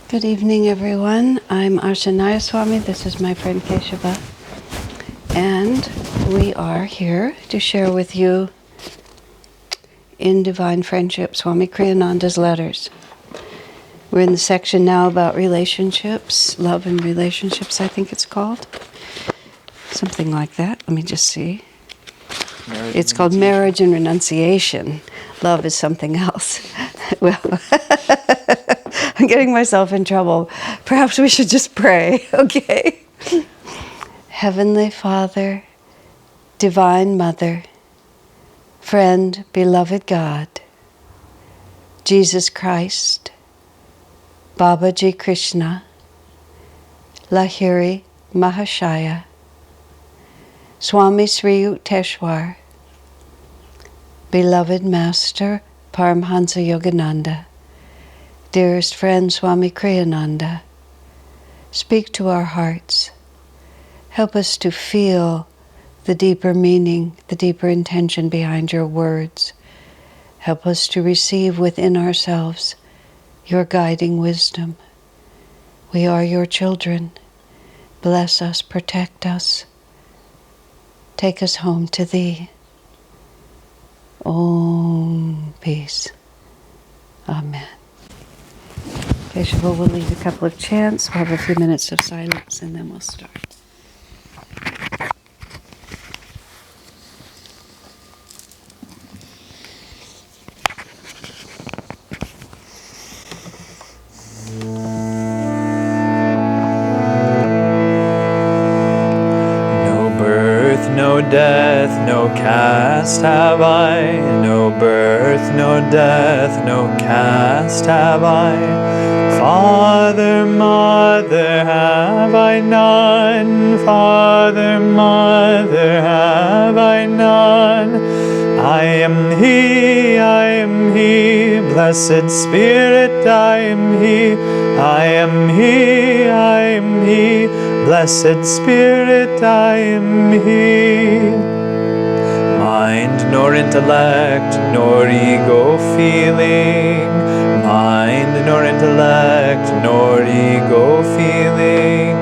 Good evening, everyone. I'm Asha and Nayaswami. This is my friend Keshava. And we are here to share with you in Divine Friendship, Swami Kriyananda's letters. We're in the section now about relationships, love and relationships, I think it's called. Something like that. Let me just see. It's called Marriage and Renunciation. Love is something else. Well, I'm getting myself in trouble. Perhaps we should just pray, okay? Heavenly Father, Divine Mother, Friend, Beloved God, Jesus Christ, Babaji Krishna, Lahiri Mahashaya, Swami Sri Yukteswar, Beloved Master Paramhansa Yogananda, dearest friend Swami Kriyananda, speak to our hearts. Help us to feel the deeper meaning, the deeper intention behind your words. Help us to receive within ourselves your guiding wisdom. We are your children. Bless us, protect us. Take us home to thee. Om, peace. Amen. Keshava will lead a couple of chants. We'll have a few minutes of silence and then we'll start. No death, no caste have I, no birth, no death, no caste have I. Father, mother, have I none, Father, mother, have I none. I am he, blessed Spirit, I am he, I am he, I am he. Blessed Spirit, I am he. Mind nor intellect, nor ego feeling. Mind nor intellect, nor ego feeling.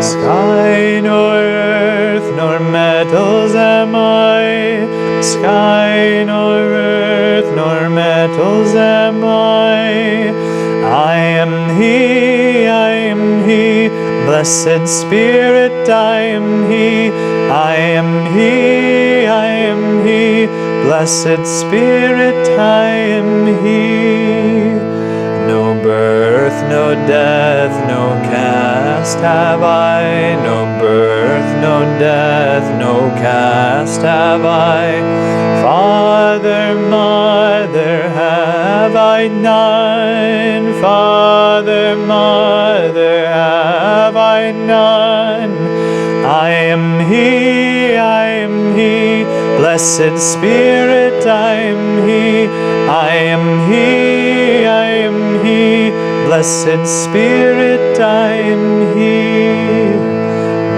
Sky nor earth, nor metals am I. Sky nor earth, nor metals am I. I am he, I am he. Blessed Spirit, I am he, I am he, I am he. Blessed Spirit, I am he. No birth, no death, no caste have I. No birth, no death, no caste have I. Father, mother, have I none. Father, mother, have I none. I am he, I am he. Blessed Spirit, I am he, I am he, I am he. Blessed Spirit, I am he.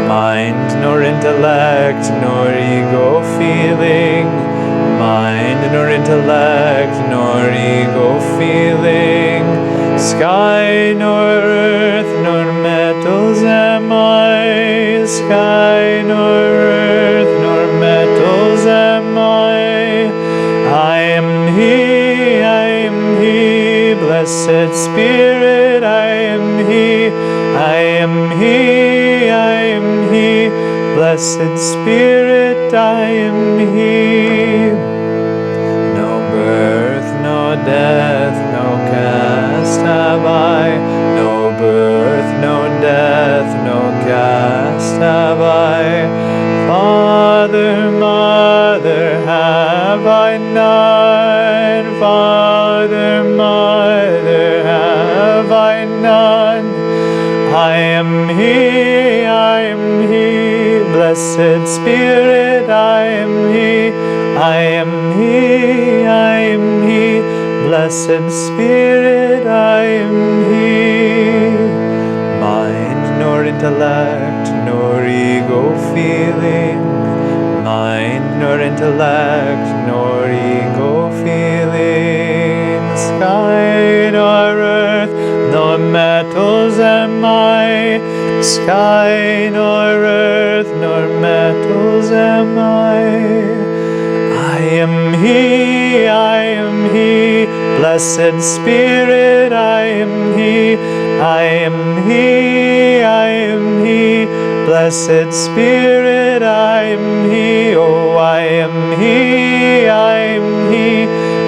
Mind nor intellect, nor ego feeling. Mind nor intellect, nor ego feeling. Sky nor earth, nor metals am I. Sky nor earth, nor metals am I. I am he, I am he. Blessed Spirit, I am he, I am he, I am he. Blessed Spirit, I am he. No birth, no death, no caste have I. No birth, no death, no caste have I. Father, mother, have I none. Father, mother, have I none. I am he, I am he. Blessed Spirit, I am he, I am he, I am he. Blessed Spirit, I am he. Mind nor intellect, nor ego feeling. Mind nor intellect, nor ego feeling. Sky nor earth, nor metal sky nor earth nor metals am I am He, I am He, blessed Spirit, I am He, I am He, I am He, blessed Spirit, I am He, oh, I am He, I am He,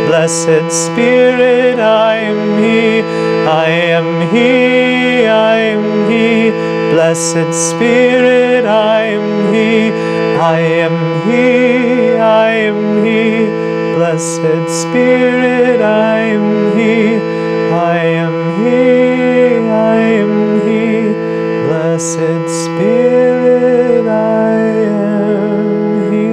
blessed Spirit, I am He, I am He, I am He, blessed Spirit, I am He, I am He, I am He, blessed Spirit, I am He, I am He, I am He, blessed Spirit, I am He.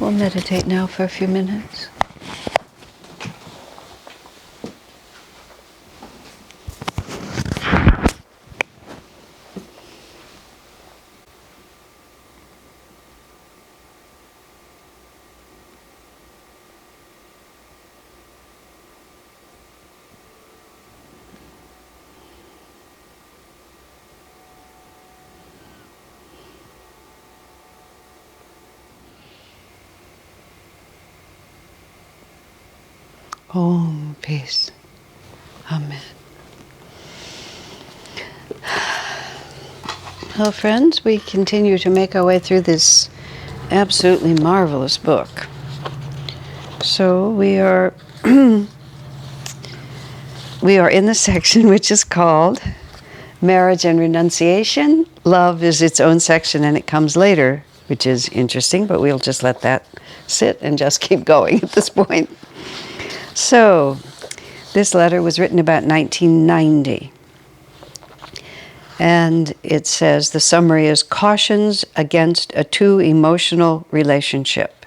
We'll meditate now for a few minutes. Om, peace. Amen. Well, friends, we continue to make our way through this absolutely marvelous book. So we are we are in the section which is called Marriage and Renunciation. Love is its own section and it comes later, which is interesting, but we'll just let that sit and just keep going at this point. So, this letter was written about 1990. And it says, the summary is cautions against a too emotional relationship.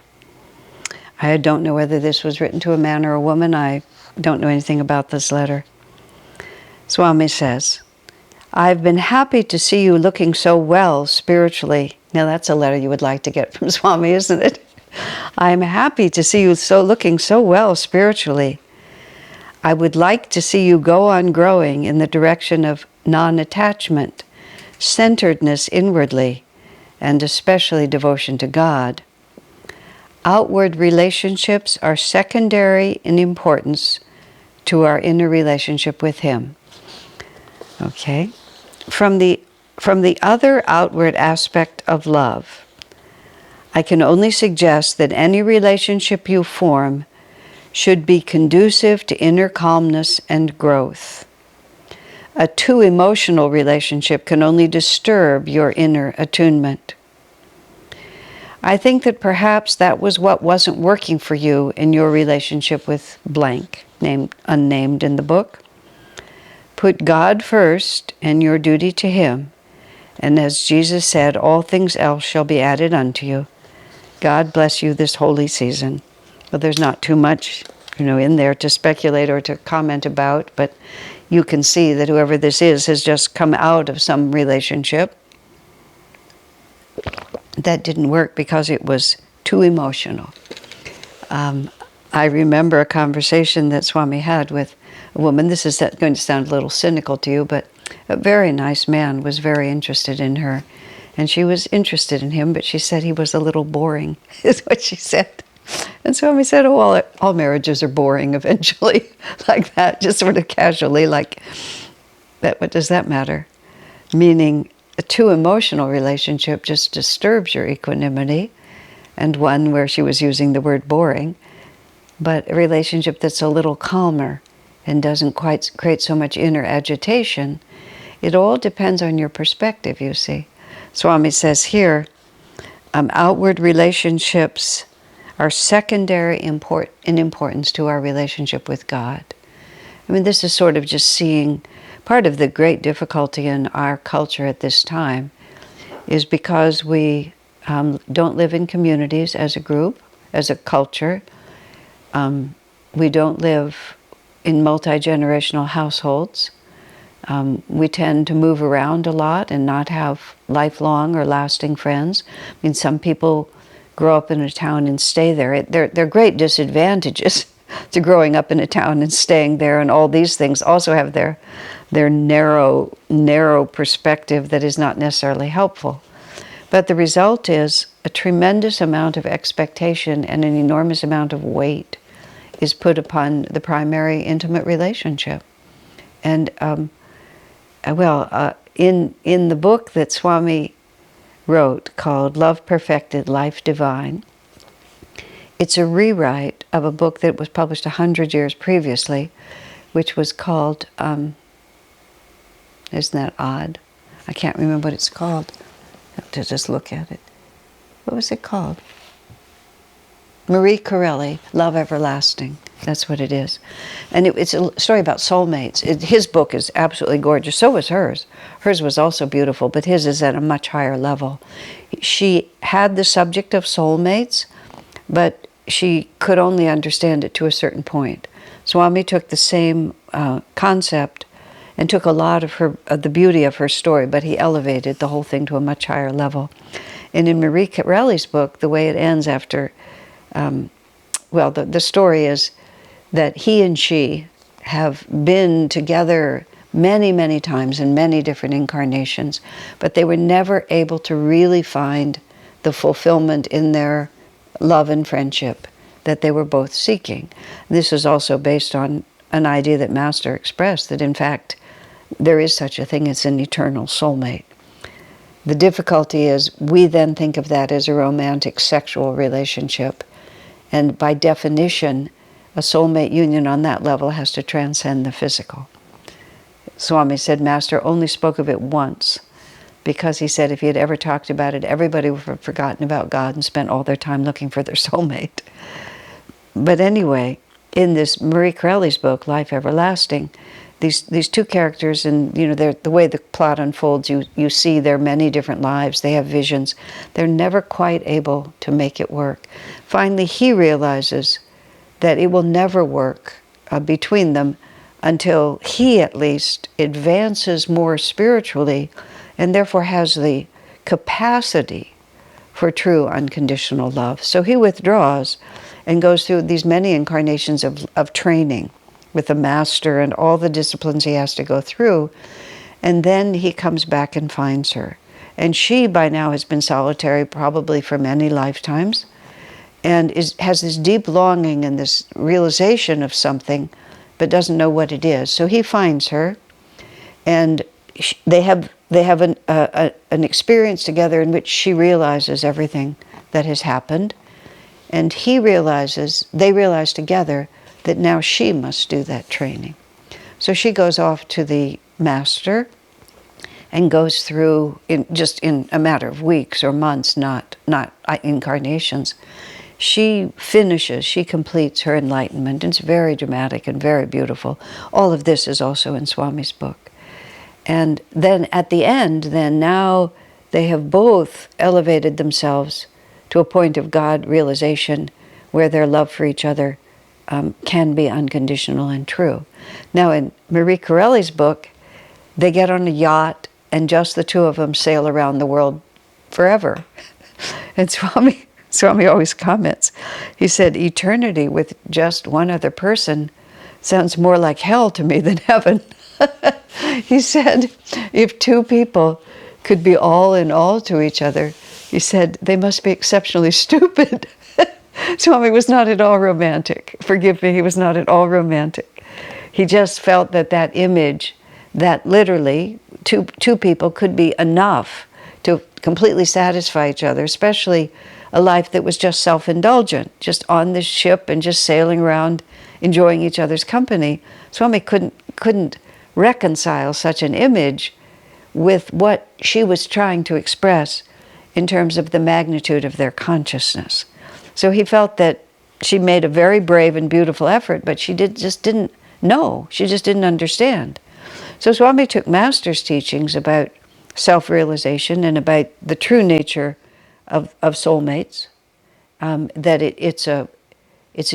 I don't know whether this was written to a man or a woman. I don't know anything about this letter. Swami says, I've been happy to see you looking so well spiritually. Now that's a letter you would like to get from Swami, isn't it? I'm happy to see you looking so well spiritually. I would like to see you go on growing in the direction of non-attachment, centeredness inwardly, and especially devotion to God. Outward relationships are secondary in importance to our inner relationship with Him. Okay? From the other outward aspect of love, I can only suggest that any relationship you form should be conducive to inner calmness and growth. A too emotional relationship can only disturb your inner attunement. I think that perhaps that was what wasn't working for you in your relationship with blank, named unnamed in the book. Put God first and your duty to Him, and as Jesus said, all things else shall be added unto you. God bless you this holy season. Well, there's not too much, in there to speculate or to comment about, but you can see that whoever this is has just come out of some relationship that didn't work because it was too emotional. I remember a conversation that Swami had with a woman. This is going to sound a little cynical to you, but a very nice man was very interested in her. And she was interested in him, but she said he was a little boring, is what she said. And Swami said, oh, well, all marriages are boring eventually, like that, just sort of casually, like, that. What does that matter? Meaning, a too emotional relationship just disturbs your equanimity, and one where she was using the word boring, but a relationship that's a little calmer and doesn't quite create so much inner agitation, it all depends on your perspective, you see. Swami says here, outward relationships are secondary in importance to our relationship with God. I mean, this is sort of just seeing part of the great difficulty in our culture at this time is because we don't live in communities as a group, as a culture. We don't live in multi-generational households. We tend to move around a lot and not have lifelong or lasting friends. I mean, some people grow up in a town and stay there. There are great disadvantages to growing up in a town and staying there, and all these things also have their narrow perspective that is not necessarily helpful. But the result is a tremendous amount of expectation and an enormous amount of weight is put upon the primary intimate relationship. And in the book that Swami wrote called Love Perfected, Life Divine, it's a rewrite of a book that was published 100 years previously, which was called, isn't that odd? I can't remember what it's called. I have to just look at it. What was it called? Marie Corelli, Love Everlasting. That's what it is. And it's a story about soulmates. His book is absolutely gorgeous. So was hers. Hers was also beautiful, but his is at a much higher level. She had the subject of soulmates, but she could only understand it to a certain point. Swami took the same concept and took a lot of the beauty of her story, but he elevated the whole thing to a much higher level. And in Marie Corelli's book, the way it ends after, the story is that he and she have been together many, many times in many different incarnations, but they were never able to really find the fulfillment in their love and friendship that they were both seeking. This is also based on an idea that Master expressed, that in fact there is such a thing as an eternal soulmate. The difficulty is we then think of that as a romantic sexual relationship, and by definition a soulmate union on that level has to transcend the physical. Swami said Master only spoke of it once, because he said if he had ever talked about it, everybody would have forgotten about God and spent all their time looking for their soulmate. But anyway, in this Marie Corelli's book, Life Everlasting, these two characters, and the way the plot unfolds, you see their many different lives, they have visions. They're never quite able to make it work. Finally, he realizes that it will never work between them until he at least advances more spiritually and therefore has the capacity for true unconditional love. So he withdraws and goes through these many incarnations of training with the Master and all the disciplines he has to go through, and then he comes back and finds her. And she by now has been solitary probably for many lifetimes, and has this deep longing and this realization of something, but doesn't know what it is. So he finds her, and they have an experience together in which she realizes everything that has happened, and they realize together that now she must do that training. So she goes off to the Master and goes through, in a matter of weeks or months, not incarnations, she completes her enlightenment. It's very dramatic and very beautiful. All of this is also in Swami's book. And then at the end, now they have both elevated themselves to a point of God realization where their love for each other can be unconditional and true. Now in Marie Corelli's book, they get on a yacht and just the two of them sail around the world forever. And Swami always comments, he said, eternity with just one other person sounds more like hell to me than heaven. He said, if two people could be all in all to each other, he said, they must be exceptionally stupid. Swami was not at all romantic. Forgive me, he was not at all romantic. He just felt that image, that literally two people could be enough to completely satisfy each other, especially a life that was just self-indulgent, just on this ship and just sailing around, enjoying each other's company. Swami couldn't reconcile such an image with what she was trying to express in terms of the magnitude of their consciousness. So he felt that she made a very brave and beautiful effort, but she just didn't know. She just didn't understand. So Swami took Master's teachings about self-realization and about the true nature of soulmates, that it's a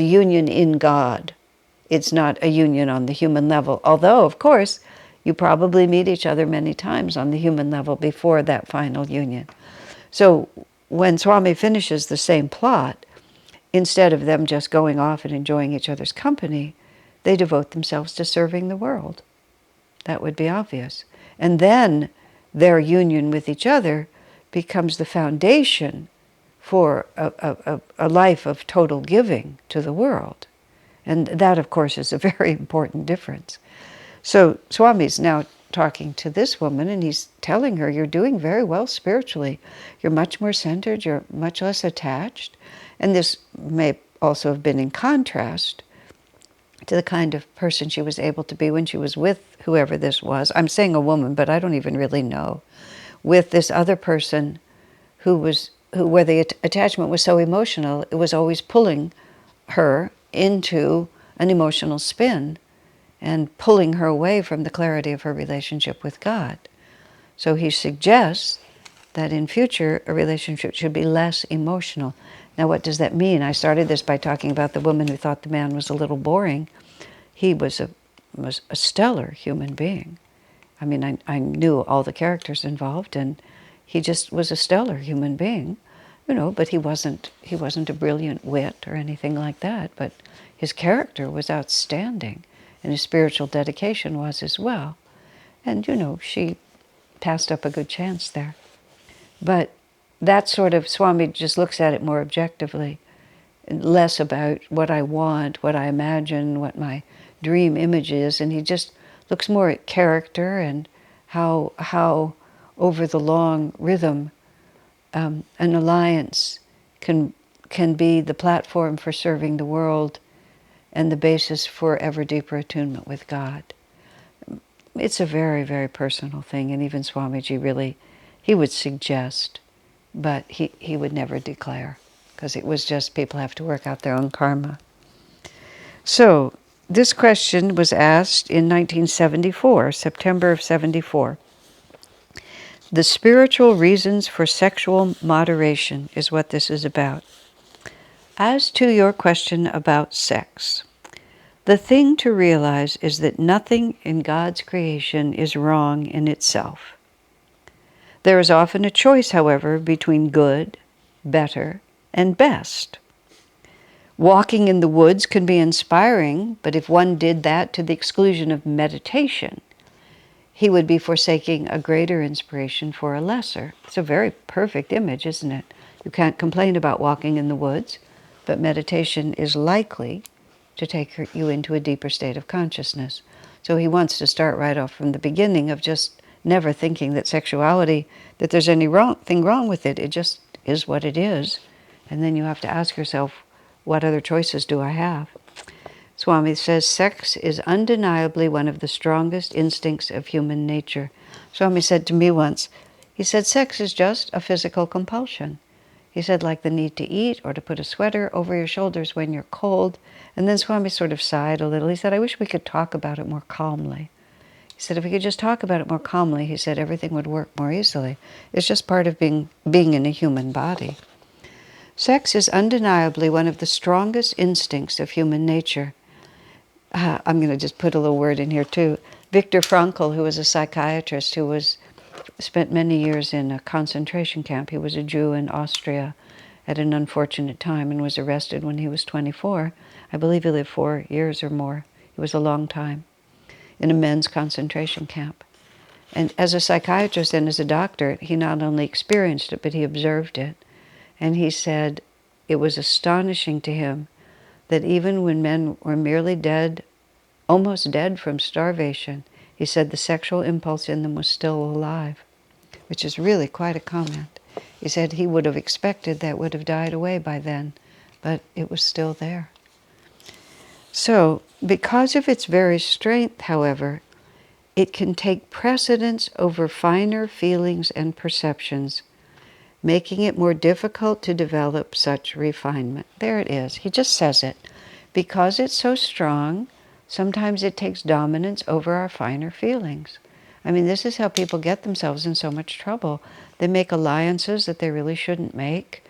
union in God. It's not a union on the human level. Although, of course, you probably meet each other many times on the human level before that final union. So when Swami finishes the same plot, instead of them just going off and enjoying each other's company, they devote themselves to serving the world. That would be obvious. And then their union with each other becomes the foundation for a life of total giving to the world. And that, of course, is a very important difference. So Swami's now talking to this woman, and he's telling her, you're doing very well spiritually. You're much more centered, you're much less attached. And this may also have been in contrast to the kind of person she was able to be when she was with whoever this was. I'm saying a woman, but I don't even really know. With this other person where the attachment was so emotional, it was always pulling her into an emotional spin and pulling her away from the clarity of her relationship with God. So he suggests that in future a relationship should be less emotional. Now what does that mean? I started this by talking about the woman who thought the man was a little boring. He was a stellar human being. I mean, I knew all the characters involved, and he just was a stellar human being, but he wasn't a brilliant wit or anything like that, but his character was outstanding, and his spiritual dedication was as well. And, she passed up a good chance there. But that sort of, Swami just looks at it more objectively. less about what I want, what I imagine, what my dream image is, and he just looks more at character and how over the long rhythm an alliance can be the platform for serving the world and the basis for ever deeper attunement with God. It's a very, very personal thing, and even Swamiji really, he would suggest, but he would never declare, because it was just people have to work out their own karma. So this question was asked in 1974, September of 74. The spiritual reasons for sexual moderation is what this is about. As to your question about sex, the thing to realize is that nothing in God's creation is wrong in itself. There is often a choice, however, between good, better, and best. Walking in the woods can be inspiring, but if one did that to the exclusion of meditation, he would be forsaking a greater inspiration for a lesser. It's a very perfect image, isn't it? You can't complain about walking in the woods, but meditation is likely to take you into a deeper state of consciousness. So he wants to start right off from the beginning of just never thinking that sexuality, that there's anything wrong with it. It just is what it is. And then you have to ask yourself, what other choices do I have? Swami says, sex is undeniably one of the strongest instincts of human nature. Swami said to me once, he said, sex is just a physical compulsion. He said, like the need to eat or to put a sweater over your shoulders when you're cold. And then Swami sort of sighed a little. He said, I wish we could talk about it more calmly. He said, if we could just talk about it more calmly, he said, everything would work more easily. It's just part of being in a human body. Sex is undeniably one of the strongest instincts of human nature. I'm going to just put a little word in here too. Viktor Frankl, who was a psychiatrist who spent many years in a concentration camp. He was a Jew in Austria at an unfortunate time and was arrested when he was 24. I believe he lived 4 years or more. It was a long time in a men's concentration camp. And as a psychiatrist and as a doctor, he not only experienced it, but he observed it. And he said it was astonishing to him that even when men were merely dead, almost dead from starvation, he said the sexual impulse in them was still alive, which is really quite a comment. He said he would have expected that would have died away by then, but it was still there. So, because of its very strength, however, it can take precedence over finer feelings and perceptions, making it more difficult to develop such refinement. There it is. He just says it. Because it's so strong, sometimes it takes dominance over our finer feelings. I mean, this is how people get themselves in so much trouble. They make alliances that they really shouldn't make.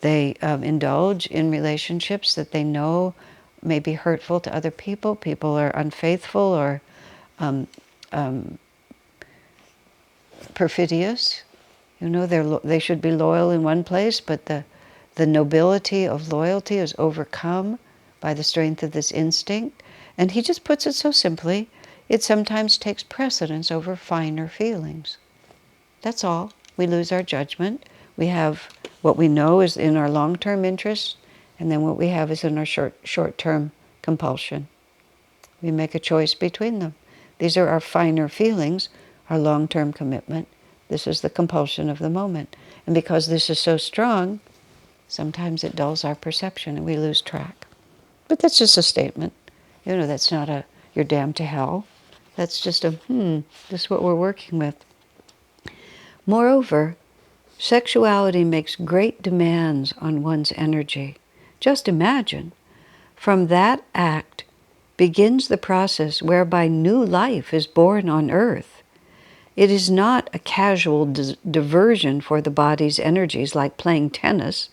They indulge in relationships that they know may be hurtful to other people. People are unfaithful or perfidious. You know, they should be loyal in one place, but the nobility of loyalty is overcome by the strength of this instinct. And he just puts it so simply, it sometimes takes precedence over finer feelings. That's all. We lose our judgment. We have what we know is in our long-term interest, and then what we have is in our short-term compulsion. We make a choice between them. These are our finer feelings, our long-term commitment. This is the compulsion of the moment. And because this is so strong, sometimes it dulls our perception and we lose track. But that's just a statement. You know, that's not a, you're damned to hell. That's just a, this is what we're working with. Moreover, sexuality makes great demands on one's energy. Just imagine, from that act begins the process whereby new life is born on earth. It is not a casual diversion for the body's energies like playing tennis,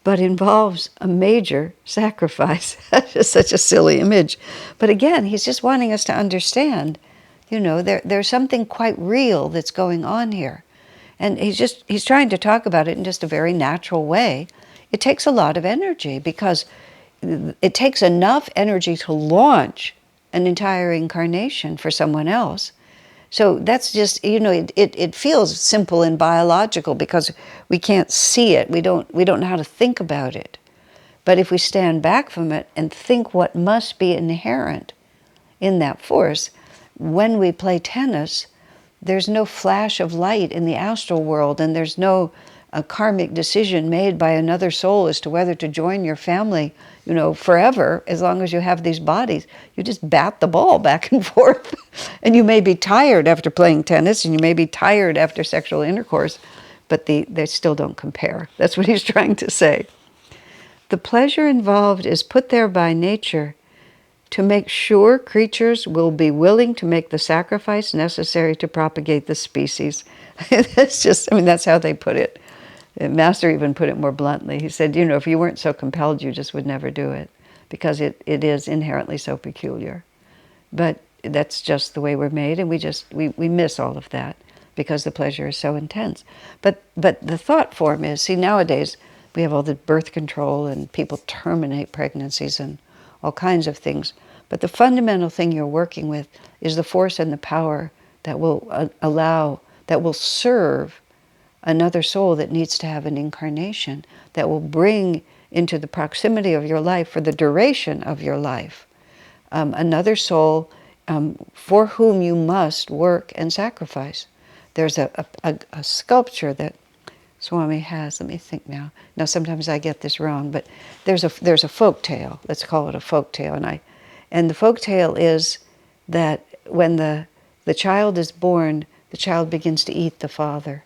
but involves a major sacrifice. That's just such a silly image. But again, he's just wanting us to understand, you know, there's something quite real that's going on here. And he's trying to talk about it in just a very natural way. It takes a lot of energy because it takes enough energy to launch an entire incarnation for someone else. So that's just, you know, it feels simple and biological because we can't see it. We don't know how to think about it. But if we stand back from it and think what must be inherent in that force, when we play tennis, there's no flash of light in the astral world, and there's no karmic decision made by another soul as to whether to join your family, forever, as long as you have these bodies. You just bat the ball back and forth. And you may be tired after playing tennis, and you may be tired after sexual intercourse, but they still don't compare. That's what he's trying to say. The pleasure involved is put there by nature to make sure creatures will be willing to make the sacrifice necessary to propagate the species. That's how they put it. The Master even put it more bluntly. He said, if you weren't so compelled, you just would never do it, because it is inherently so peculiar. But that's just the way we're made, and we miss all of that because the pleasure is so intense. But the thought form is, nowadays we have all the birth control, and people terminate pregnancies and all kinds of things. But the fundamental thing you're working with is the force and the power that will that will serve another soul that needs to have an incarnation, that will bring into the proximity of your life for the duration of your life another soul for whom you must work and sacrifice. There's a sculpture that Swami has. Let me think now. Now sometimes I get this wrong, but there's a folk tale. Let's call it a folk tale. And the folk tale is that when the child is born, the child begins to eat the father.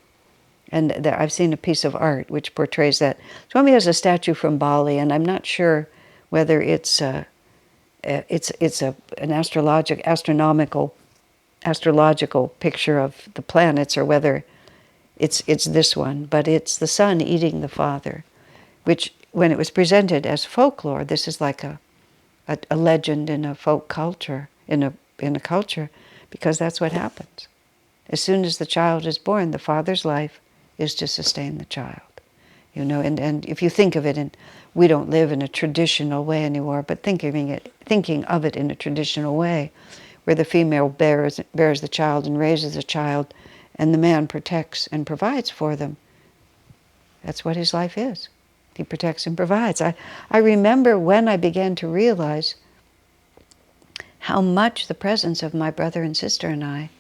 And I've seen a piece of art which portrays that. Swami has a statue from Bali, and I'm not sure whether it's an astrological picture of the planets, or whether it's this one. But it's the son eating the father, which, when it was presented as folklore, this is like a legend in a folk culture, in a culture, because that's what happens. As soon as the child is born, the father's life is to sustain the child. And if you think of it, and we don't live in a traditional way anymore, but thinking of it in a traditional way, where the female bears the child and raises the child, and the man protects and provides for them. That's what his life is. He protects and provides. I remember when I began to realize how much the presence of my brother and sister and I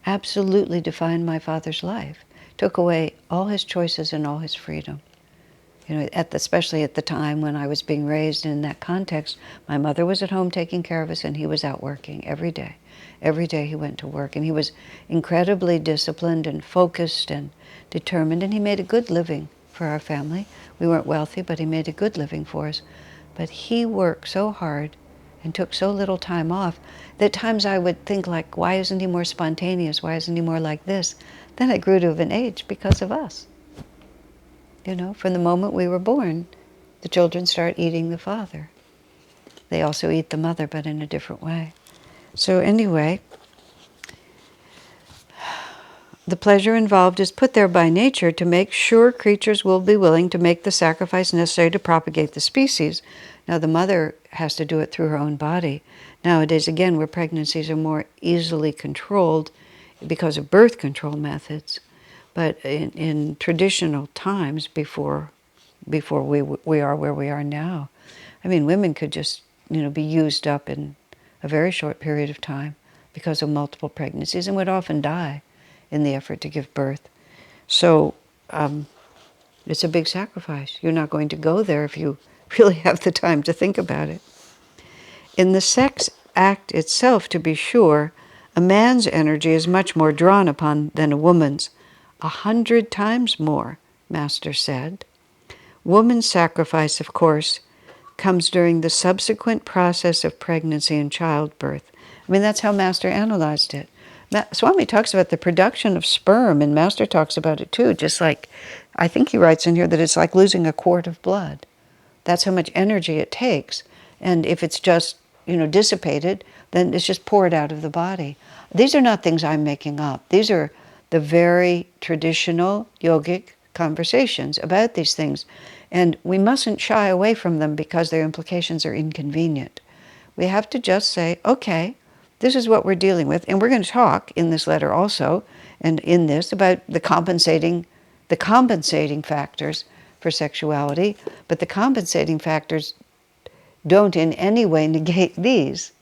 absolutely defined my father's life, took away all his choices and all his freedom. Especially at the time when I was being raised in that context, my mother was at home taking care of us, and he was out working every day. Every day he went to work, and he was incredibly disciplined and focused and determined, and he made a good living for our family. We weren't wealthy, but he made a good living for us. But he worked so hard and took so little time off that at times I would think, like, why isn't he more spontaneous? Why isn't he more like this? Then I grew to an age because of us. From the moment we were born, the children start eating the father. They also eat the mother, but in a different way. So anyway, the pleasure involved is put there by nature to make sure creatures will be willing to make the sacrifice necessary to propagate the species. Now the mother has to do it through her own body. Nowadays, again, where pregnancies are more easily controlled because of birth control methods, but in traditional times, before we are where we are now, women could just be used up in a very short period of time because of multiple pregnancies, and would often die in the effort to give birth. So it's a big sacrifice. You're not going to go there if you really have the time to think about it. In the sex act itself, to be sure, a man's energy is much more drawn upon than a woman's, 100 times more, Master said. Woman's sacrifice, of course, comes during the subsequent process of pregnancy and childbirth. That's how Master analyzed it. Swami talks about the production of sperm, and Master talks about it too, just like, I think he writes in here that it's like losing a quart of blood. That's how much energy it takes. And if it's just, dissipated, then it's just poured out of the body. These are not things I'm making up. These are the very traditional yogic conversations about these things. And we mustn't shy away from them because their implications are inconvenient. We have to just say, okay, this is what we're dealing with. And we're going to talk in this letter also, and in this, about the compensating factors for sexuality, but the compensating factors don't in any way negate these,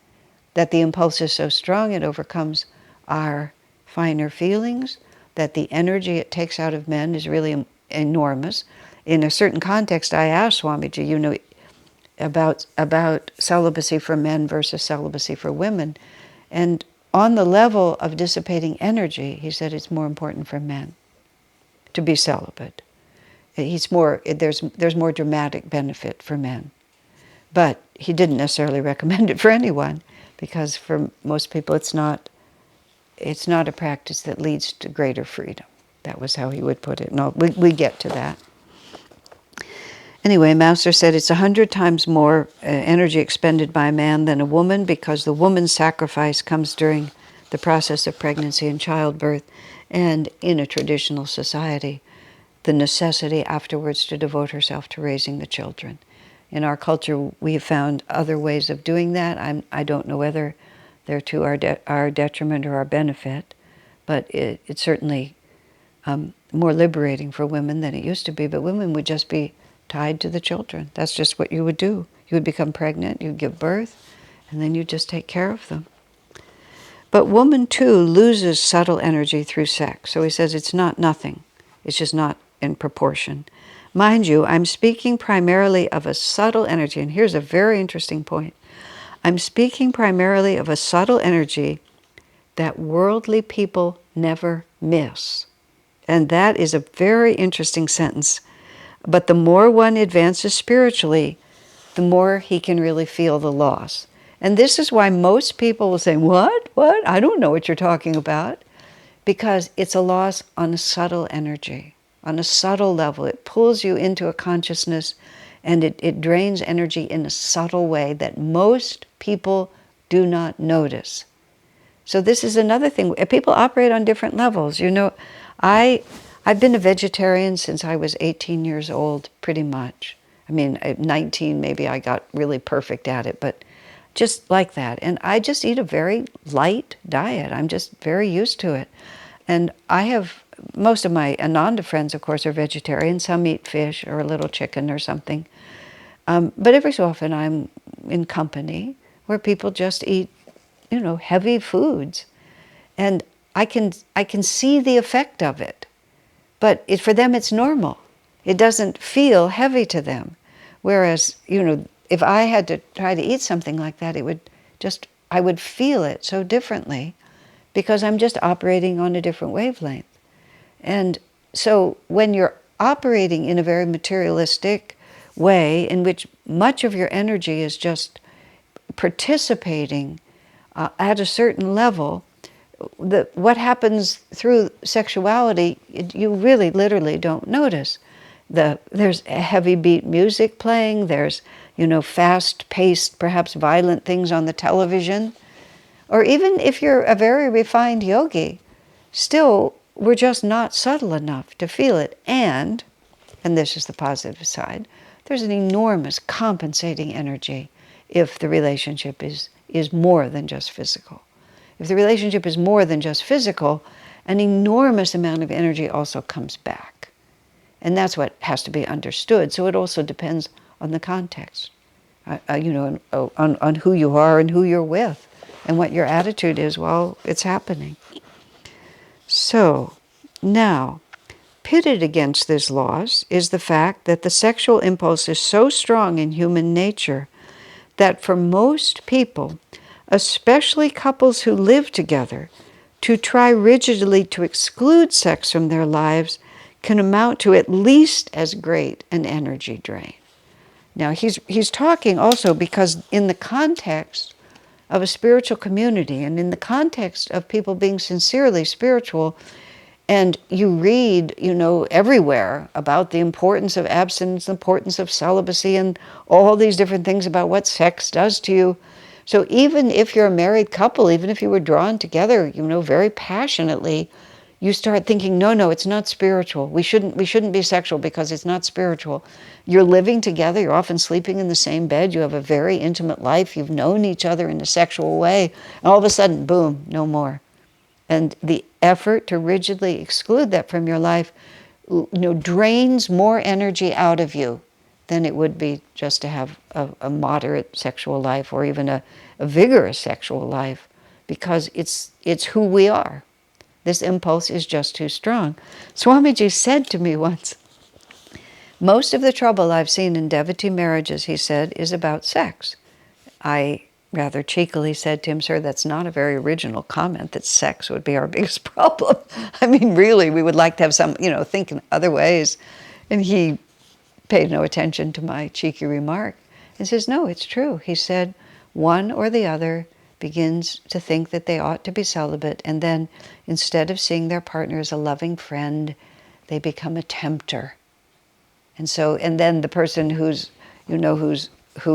that the impulse is so strong it overcomes our finer feelings, that the energy it takes out of men is really enormous. In a certain context, I asked Swamiji, about celibacy for men versus celibacy for women. And on the level of dissipating energy, he said it's more important for men to be celibate. There's more dramatic benefit for men. But he didn't necessarily recommend it for anyone, because for most people it's not a practice that leads to greater freedom. That was how he would put it. No, we get to that. Anyway, Master said it's 100 times more energy expended by a man than a woman, because the woman's sacrifice comes during the process of pregnancy and childbirth, and in a traditional society, the necessity afterwards to devote herself to raising the children. In our culture, we have found other ways of doing that. I don't know whether they're to our detriment or our benefit, but it's certainly more liberating for women than it used to be. But women would just be tied to the children. That's just what you would do. You would become pregnant, you'd give birth, and then you just take care of them. But woman, too, loses subtle energy through sex. So he says it's not nothing. It's just not in proportion. Mind you, I'm speaking primarily of a subtle energy, and here's a very interesting point. I'm speaking primarily of a subtle energy that worldly people never miss. And that is a very interesting sentence. But the more one advances spiritually, the more he can really feel the loss. And this is why most people will say, what? I don't know what you're talking about. Because it's a loss on a subtle energy, on a subtle level. It pulls you into a consciousness, and it drains energy in a subtle way that most people do not notice. So this is another thing. People operate on different levels. I've been a vegetarian since I was 18 years old, pretty much. I mean, at 19, maybe I got really perfect at it, but just like that. And I just eat a very light diet. I'm just very used to it. And most of my Ananda friends, of course, are vegetarian. Some eat fish or a little chicken or something. But every so often I'm in company where people just eat, heavy foods. And I can see the effect of it. But for them, it's normal. It doesn't feel heavy to them. Whereas, if I had to try to eat something like that, I would feel it so differently, because I'm just operating on a different wavelength. And so when you're operating in a very materialistic way, in which much of your energy is just participating at a certain level, what happens through sexuality, you really literally don't notice. There's heavy beat music playing, there's fast-paced, perhaps violent things on the television. Or even if you're a very refined yogi, still we're just not subtle enough to feel it. And this is the positive side, there's an enormous compensating energy if the relationship is more than just physical. If the relationship is more than just physical, an enormous amount of energy also comes back. And that's what has to be understood. So it also depends on the context, on who you are and who you're with, and what your attitude is while it's happening. So now, pitted against this loss is the fact that the sexual impulse is so strong in human nature that for most people, especially couples who live together, to try rigidly to exclude sex from their lives can amount to at least as great an energy drain. Now, he's talking also because in the context of a spiritual community and in the context of people being sincerely spiritual, and you read, everywhere about the importance of abstinence, the importance of celibacy, and all these different things about what sex does to you. So even if you're a married couple, even if you were drawn together, very passionately, you start thinking, no, it's not spiritual. We shouldn't be sexual because it's not spiritual. You're living together, you're often sleeping in the same bed, you have a very intimate life, you've known each other in a sexual way, and all of a sudden, boom, no more. And the effort to rigidly exclude that from your life drains more energy out of you than it would be just to have a moderate sexual life or even a vigorous sexual life, because it's who we are. This impulse is just too strong. Swamiji said to me once, most of the trouble I've seen in devotee marriages, he said, is about sex. I rather cheekily said to him, sir, that's not a very original comment, that sex would be our biggest problem. I mean, really, we would like to have some, think in other ways. And he paid no attention to my cheeky remark and says, no, it's true. He said, one or the other begins to think that they ought to be celibate, and then instead of seeing their partner as a loving friend, they become a tempter. And then the person who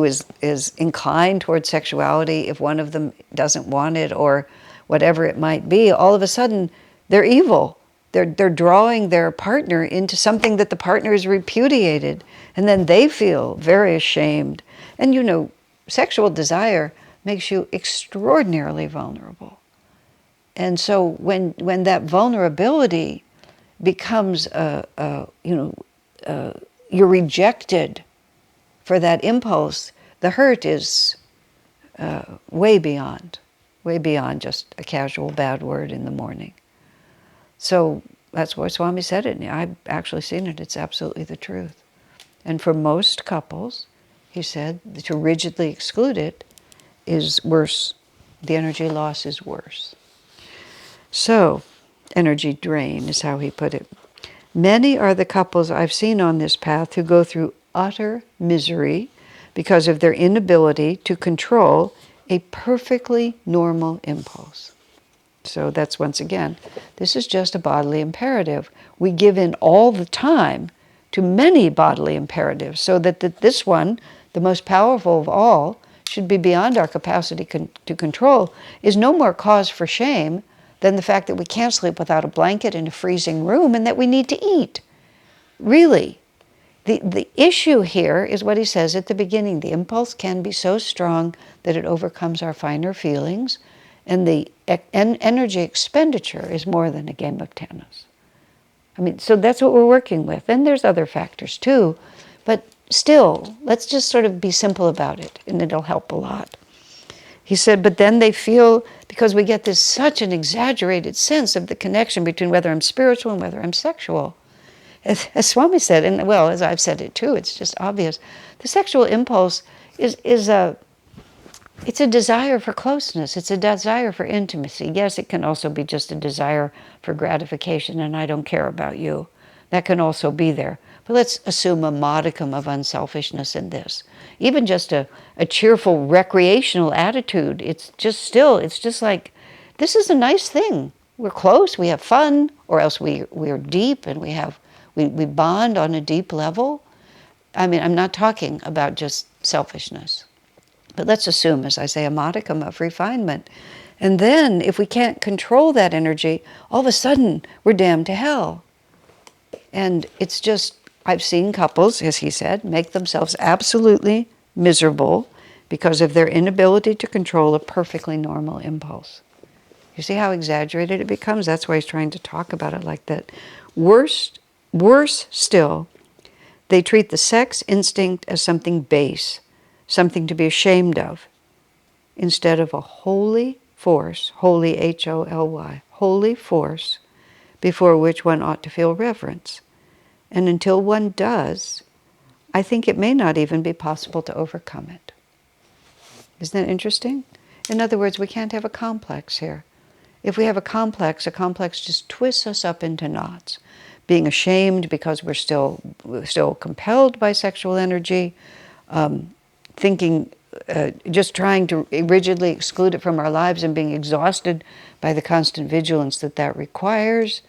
is inclined towards sexuality, if one of them doesn't want it or whatever it might be, all of a sudden they're evil. They're drawing their partner into something that the partner has repudiated, and then they feel very ashamed. And sexual desire makes you extraordinarily vulnerable. And so when that vulnerability becomes you're rejected for that impulse, the hurt is way beyond just a casual bad word in the morning. So that's why Swami said it. And I've actually seen it. It's absolutely the truth. And for most couples, he said, to rigidly exclude it is worse. The energy loss is worse. So, energy drain is how he put it. Many are the couples I've seen on this path who go through utter misery because of their inability to control a perfectly normal impulse. So that's, once again, this is just a bodily imperative. We give in all the time to many bodily imperatives, so that this one, the most powerful of all, should be beyond our capacity to control, is no more cause for shame than the fact that we can't sleep without a blanket in a freezing room and that we need to eat. Really, the issue here is what he says at the beginning. The impulse can be so strong that it overcomes our finer feelings, and the energy expenditure is more than a game of tennis. I mean, so that's what we're working with. And there's other factors too, but still, let's just sort of be simple about it, and it'll help a lot. He said, but then they feel, because we get this such an exaggerated sense of the connection between whether I'm spiritual and whether I'm sexual. As Swami said, and well, as I've said it too, it's just obvious. The sexual impulse is a desire for closeness. It's a desire for intimacy. Yes, it can also be just a desire for gratification, and I don't care about you. That can also be there. But let's assume a modicum of unselfishness in this. Even just a cheerful recreational attitude, it's just like, this is a nice thing. We're close, we have fun, or else we're deep and we bond on a deep level. I mean, I'm not talking about just selfishness. But let's assume, as I say, a modicum of refinement. And then, if we can't control that energy, all of a sudden, we're damned to hell. And it's just, I've seen couples, as he said, make themselves absolutely miserable because of their inability to control a perfectly normal impulse. You see how exaggerated it becomes? That's why he's trying to talk about it like that. Worse still, they treat the sex instinct as something base, something to be ashamed of, instead of a holy force, holy, H-O-L-Y, holy force, before which one ought to feel reverence. And until one does, I think it may not even be possible to overcome it. Isn't that interesting? In other words, we can't have a complex here. If we have a complex just twists us up into knots. Being ashamed because we're still compelled by sexual energy, thinking, just trying to rigidly exclude it from our lives and being exhausted by the constant vigilance that requires.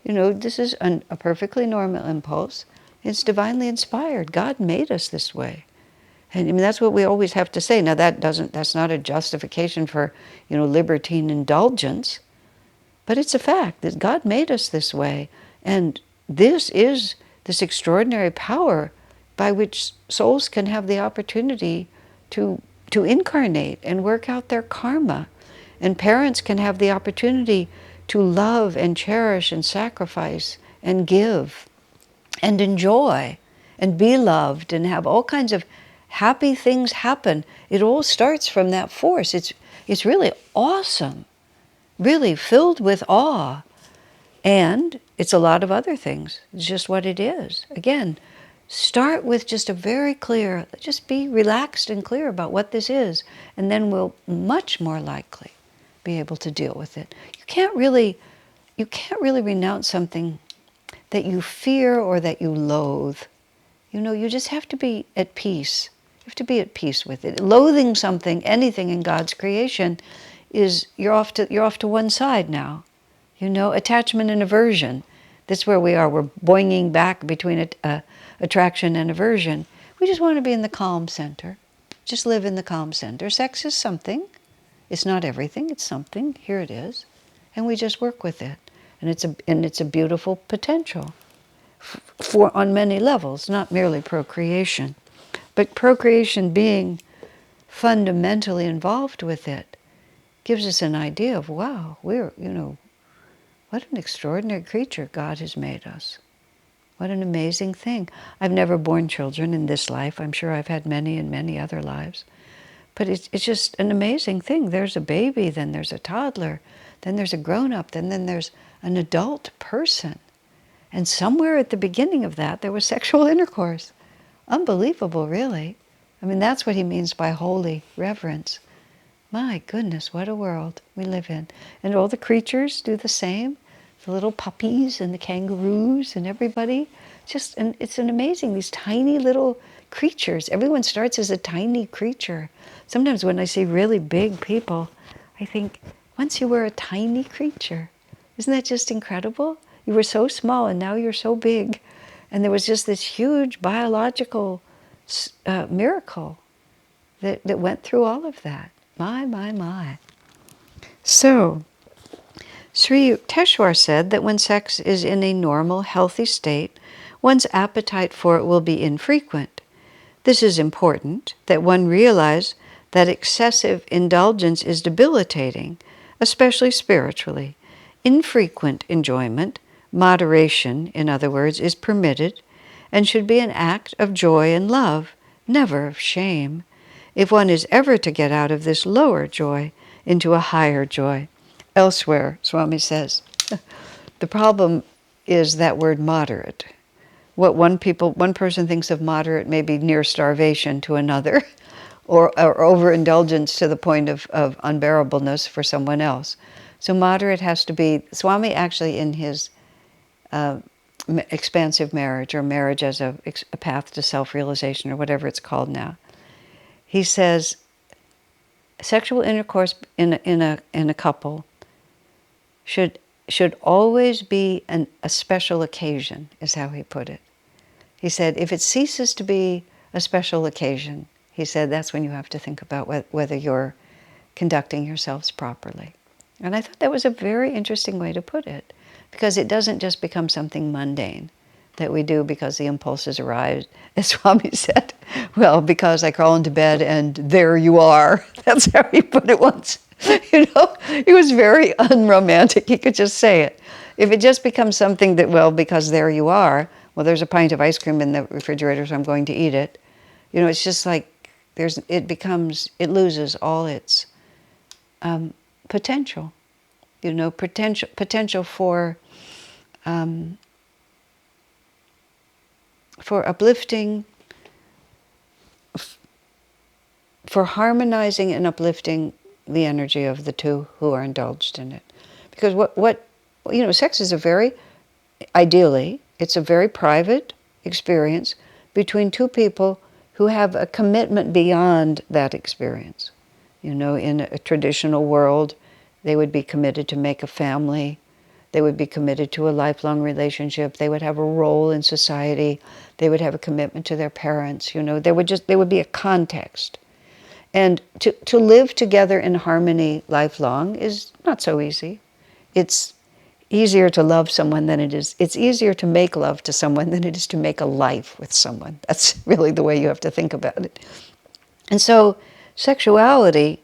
This is a perfectly normal impulse. It's divinely inspired. God made us this way. And I mean, that's what we always have to say. Now that's not a justification for, libertine indulgence, but it's a fact that God made us this way. And this is this extraordinary power by which souls can have the opportunity to incarnate and work out their karma. And parents can have the opportunity to love and cherish and sacrifice and give. and enjoy and be loved and have all kinds of happy things happen. It all starts from that force. It's really awesome, really filled with awe. And it's a lot of other things. It's just what it is. Again, start with just a very clear, just be relaxed and clear about what this is, and then we'll much more likely be able to deal with it. You can't really renounce something that you fear or that you loathe. You just have to be at peace. You have to be at peace with it. Loathing something, anything in God's creation, is you're off to one side now. Attachment and aversion. That's where we are. We're boinging back between attraction and aversion. We just want to be in the calm center. Just live in the calm center. Sex is something. It's not everything. It's something. Here it is, and we just work with it. And it's a beautiful potential for on many levels, not merely procreation, but procreation being fundamentally involved with it gives us an idea of, wow, we're, what an extraordinary creature God has made us. What an amazing thing. I've never borne children in this life. I'm sure I've had many in many other lives. But it's just an amazing thing. There's a baby, then there's a toddler, then there's a grown-up, then there's an adult person. And somewhere at the beginning of that, there was sexual intercourse. Unbelievable, really. I mean, that's what he means by holy reverence. My goodness, what a world we live in. And all the creatures do the same. The little puppies and the kangaroos and everybody. It's an amazing, these tiny little creatures. Everyone starts as a tiny creature. Sometimes when I see really big people, I think, once you were a tiny creature. Isn't that just incredible? You were so small and now you're so big. And there was just this huge biological miracle that went through all of that. My. So, Sri Yukteswar said that when sex is in a normal, healthy state, one's appetite for it will be infrequent. This is important, that one realize that excessive indulgence is debilitating, especially spiritually. Infrequent enjoyment, moderation, in other words, is permitted and should be an act of joy and love, never of shame, if one is ever to get out of this lower joy into a higher joy. Elsewhere, Swami says, the problem is that word moderate. What one person thinks of moderate may be near starvation to another, or overindulgence to the point of unbearableness for someone else. So moderate has to be, Swami actually in his expansive marriage, or marriage as a path to self-realization, or whatever it's called now, he says sexual intercourse in a couple should always be a special occasion, is how he put it. He said, if it ceases to be a special occasion, he said, that's when you have to think about whether you're conducting yourselves properly. And I thought that was a very interesting way to put it, because it doesn't just become something mundane that we do because the impulses arise. As Swami said, well, because I crawl into bed and there you are. That's how he put it once. He was very unromantic. He could just say it. If it just becomes something that, well, because there you are, well, there's a pint of ice cream in the refrigerator, so I'm going to eat it. It's just like it loses all its potential. Potential for uplifting, for harmonizing and uplifting the energy of the two who are indulged in it. Because sex is ideally, it's a very private experience between two people who have a commitment beyond that experience. In a traditional world, they would be committed to make a family. They would be committed to a lifelong relationship. They would have a role in society. They would have a commitment to their parents. There would be a context. And to live together in harmony lifelong is not so easy. It's easier to love someone than it's easier to make love to someone than it is to make a life with someone. That's really the way you have to think about it. And so sexuality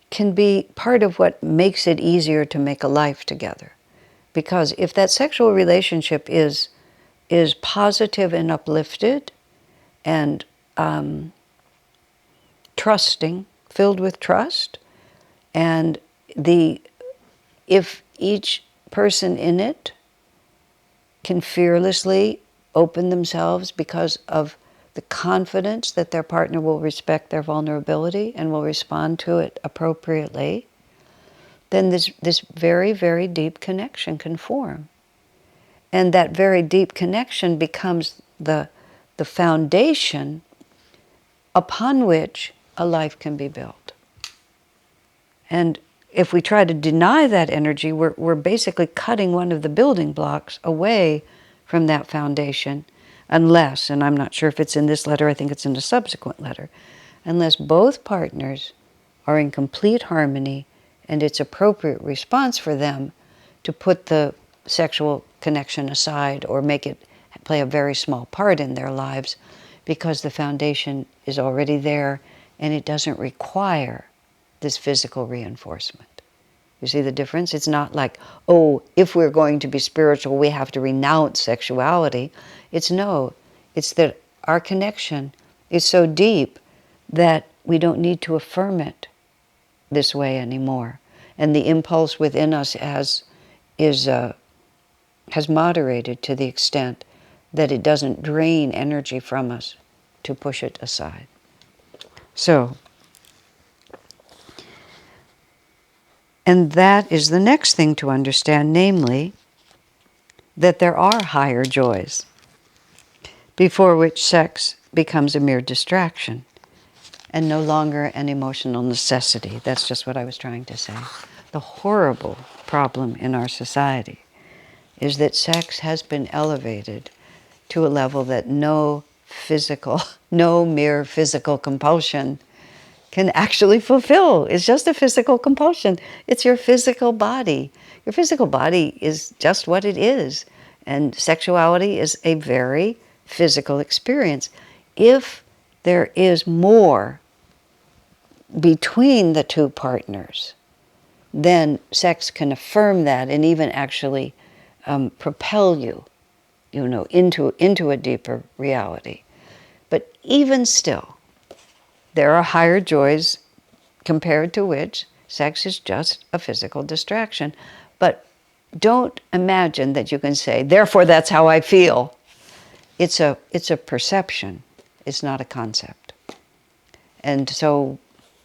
can be part of what makes it easier to make a life together. Because if that sexual relationship is is positive and uplifted and trusting, filled with trust. And if each person in it can fearlessly open themselves because of the confidence that their partner will respect their vulnerability and will respond to it appropriately, then this very, very deep connection can form. And that very deep connection becomes the foundation upon which a life can be built. And if we try to deny that energy, we're basically cutting one of the building blocks away from that foundation, unless, and I'm not sure if it's in this letter, I think it's in a subsequent letter, unless both partners are in complete harmony and it's appropriate response for them to put the sexual connection aside or make it play a very small part in their lives, because the foundation is already there and it doesn't require this physical reinforcement. You see the difference? It's not like, oh, if we're going to be spiritual, we have to renounce sexuality. It's that our connection is so deep that we don't need to affirm it this way anymore. And the impulse within us has moderated to the extent that it doesn't drain energy from us to push it aside. So, and that is the next thing to understand, namely, that there are higher joys before which sex becomes a mere distraction and no longer an emotional necessity. That's just what I was trying to say. The horrible problem in our society is that sex has been elevated to a level that no mere physical compulsion can actually fulfill. It's just a physical compulsion. It's your physical body. Your physical body is just what it is. And sexuality is a very physical experience. If there is more between the two partners, then sex can affirm that and even actually propel you, into a deeper reality. But even still, there are higher joys compared to which sex is just a physical distraction. But don't imagine that you can say, therefore that's how I feel. It's a perception. It's not a concept. And so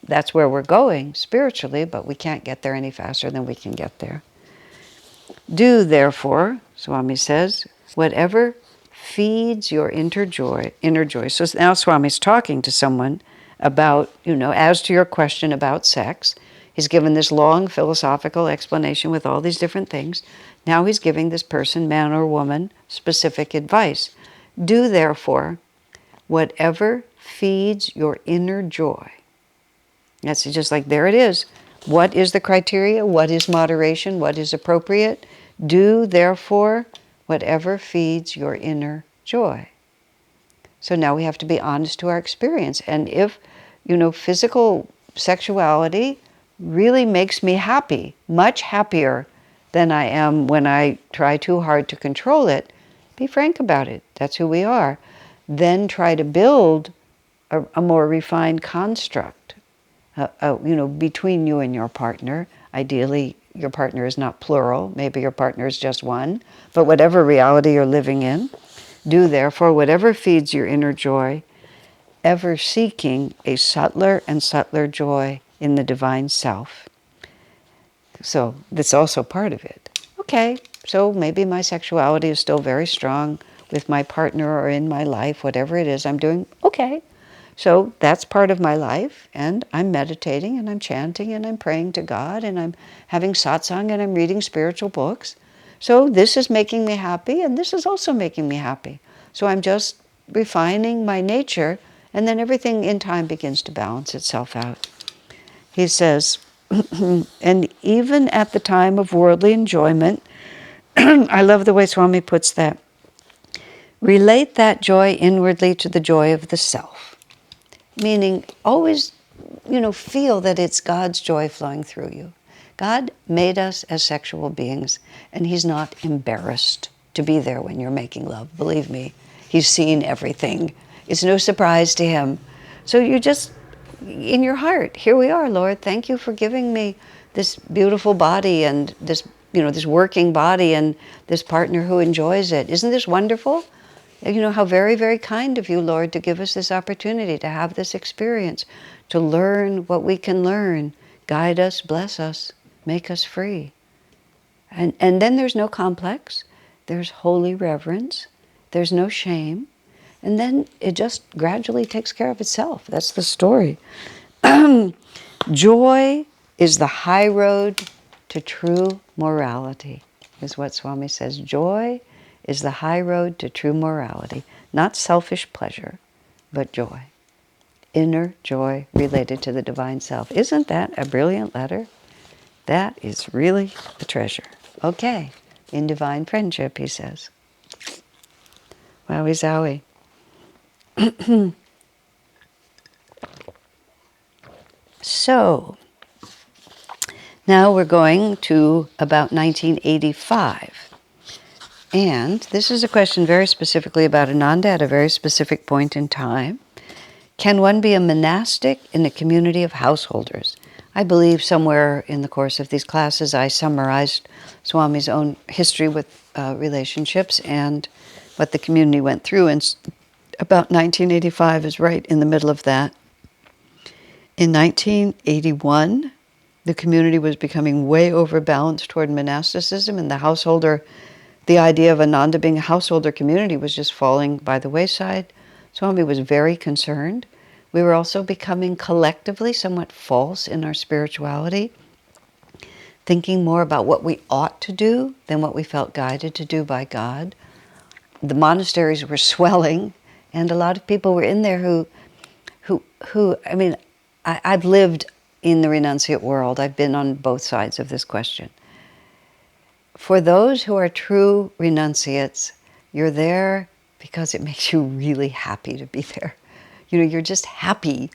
that's where we're going spiritually, but we can't get there any faster than we can get there. Do, therefore, Swami says, whatever feeds your inner joy. So now Swami's talking to someone about, as to your question about sex. He's given this long philosophical explanation with all these different things. Now he's giving this person, man or woman, specific advice. Do, therefore, whatever feeds your inner joy. That's just like, there it is. What is the criteria? What is moderation? What is appropriate? Do, therefore, whatever feeds your inner joy. So now we have to be honest to our experience. And if, physical sexuality really makes me happy, much happier than I am when I try too hard to control it, be frank about it. That's who we are. Then try to build a more refined construct, between you and your partner. Ideally, your partner is not plural. Maybe your partner is just one. But whatever reality you're living in, do therefore whatever feeds your inner joy, ever seeking a subtler and subtler joy in the divine self. So that's also part of it. Okay, so maybe my sexuality is still very strong with my partner or in my life, whatever it is I'm doing. Okay, so that's part of my life, and I'm meditating and I'm chanting and I'm praying to God and I'm having satsang and I'm reading spiritual books. So this is making me happy and this is also making me happy. So I'm just refining my nature, and then everything in time begins to balance itself out. He says, and even at the time of worldly enjoyment, I love the way Swami puts that, relate that joy inwardly to the joy of the self. Meaning, always, feel that it's God's joy flowing through you. God made us as sexual beings, and He's not embarrassed to be there when you're making love. Believe me, he's seen everything. It's no surprise to him. So you just, in your heart, here we are, Lord. Thank you for giving me this beautiful body and this, this working body and this partner who enjoys it. Isn't this wonderful? How very, very kind of you, Lord, to give us this opportunity to have this experience, to learn what we can learn. Guide us, bless us, make us free. And then there's no complex. There's holy reverence. There's no shame. And then it just gradually takes care of itself. That's the story. Joy is the high road to true morality, is what Swami says. Joy is the high road to true morality. Not selfish pleasure, but joy. Inner joy related to the divine self. Isn't that a brilliant letter? That is really a treasure. Okay, in divine friendship, he says. Wowie zowie. So, now we're going to about 1985. And this is a question very specifically about Ananda at a very specific point in time. Can one be a monastic in a community of householders? I believe somewhere in the course of these classes I summarized Swami's own history with relationships and what the community went through, and about 1985 is right in the middle of that. In 1981, the community was becoming way overbalanced toward monasticism, and the idea of Ananda being a householder community was just falling by the wayside. Swami was very concerned. We were also becoming collectively somewhat false in our spirituality, thinking more about what we ought to do than what we felt guided to do by God. The monasteries were swelling, and a lot of people were in there I've lived in the renunciate world. I've been on both sides of this question. For those who are true renunciates, you're there because it makes you really happy to be there. You're just happy,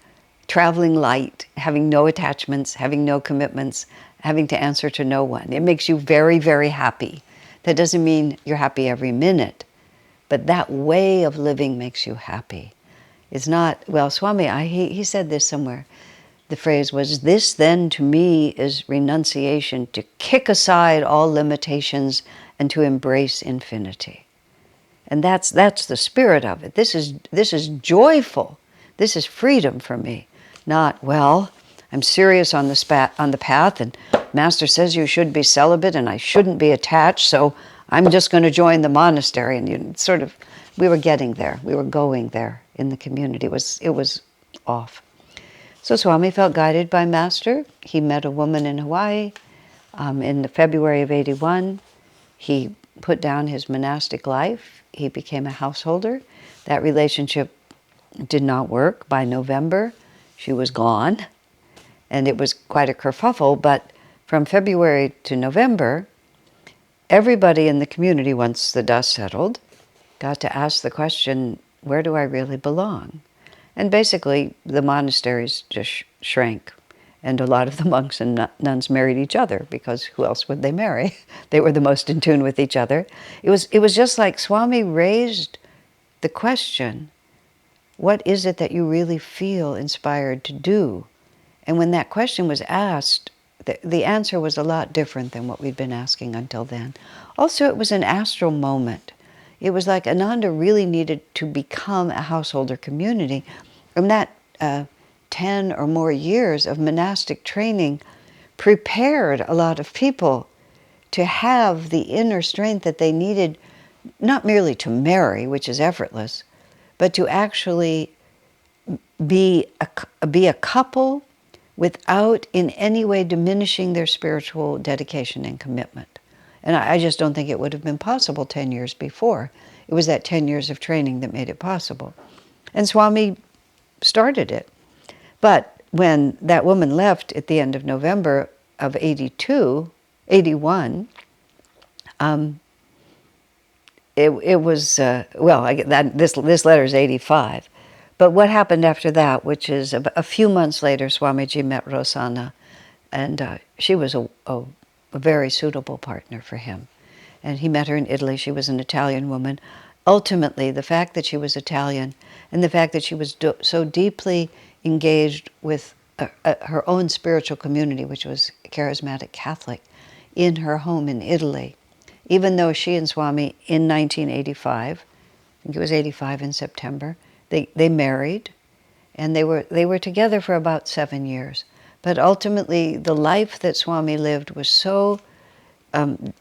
traveling light, having no attachments, having no commitments, having to answer to no one. It makes you very, very happy. That doesn't mean you're happy every minute, but that way of living makes you happy. It's not, well, Swami, he said this somewhere. The phrase was, "This then to me is renunciation, to kick aside all limitations and to embrace infinity." And that's the spirit of it. This is joyful. This is freedom for me. Not, well, I'm serious on the path, and Master says you should be celibate and I shouldn't be attached, so I'm just going to join the monastery. And we were getting there. We were going there in the community. It was off. So Swami felt guided by Master. He met a woman in Hawaii in the February of 81. He put down his monastic life. He became a householder. That relationship did not work. By November, she was gone. And it was quite a kerfuffle, but from February to November, everybody in the community, once the dust settled, got to ask the question, where do I really belong? And basically, the monasteries just shrank. And a lot of the monks and nuns married each other, because who else would they marry? They were the most in tune with each other. It was just like Swami raised the question, what is it that you really feel inspired to do? And when that question was asked, the answer was a lot different than what we'd been asking until then. Also, it was an astral moment. It was like Ananda really needed to become a householder community. And that 10 or more years of monastic training prepared a lot of people to have the inner strength that they needed, not merely to marry, which is effortless, but to actually be a couple without in any way diminishing their spiritual dedication and commitment. And I just don't think it would have been possible 10 years before. It was that 10 years of training that made it possible. And Swami started it. But when that woman left at the end of November of 81, it was, this letter is 85. But what happened after that, which is a few months later, Swamiji met Rosanna, and she was a very suitable partner for him. and he met her in Italy. She was an Italian woman. Ultimately, the fact that she was Italian and the fact that she was so deeply engaged with her own spiritual community, which was charismatic Catholic, in her home in Italy, even though she and Swami in 1985, I think it was 85 in September, they married, and they were together for about 7 years. But ultimately, the life that Swami lived was so, the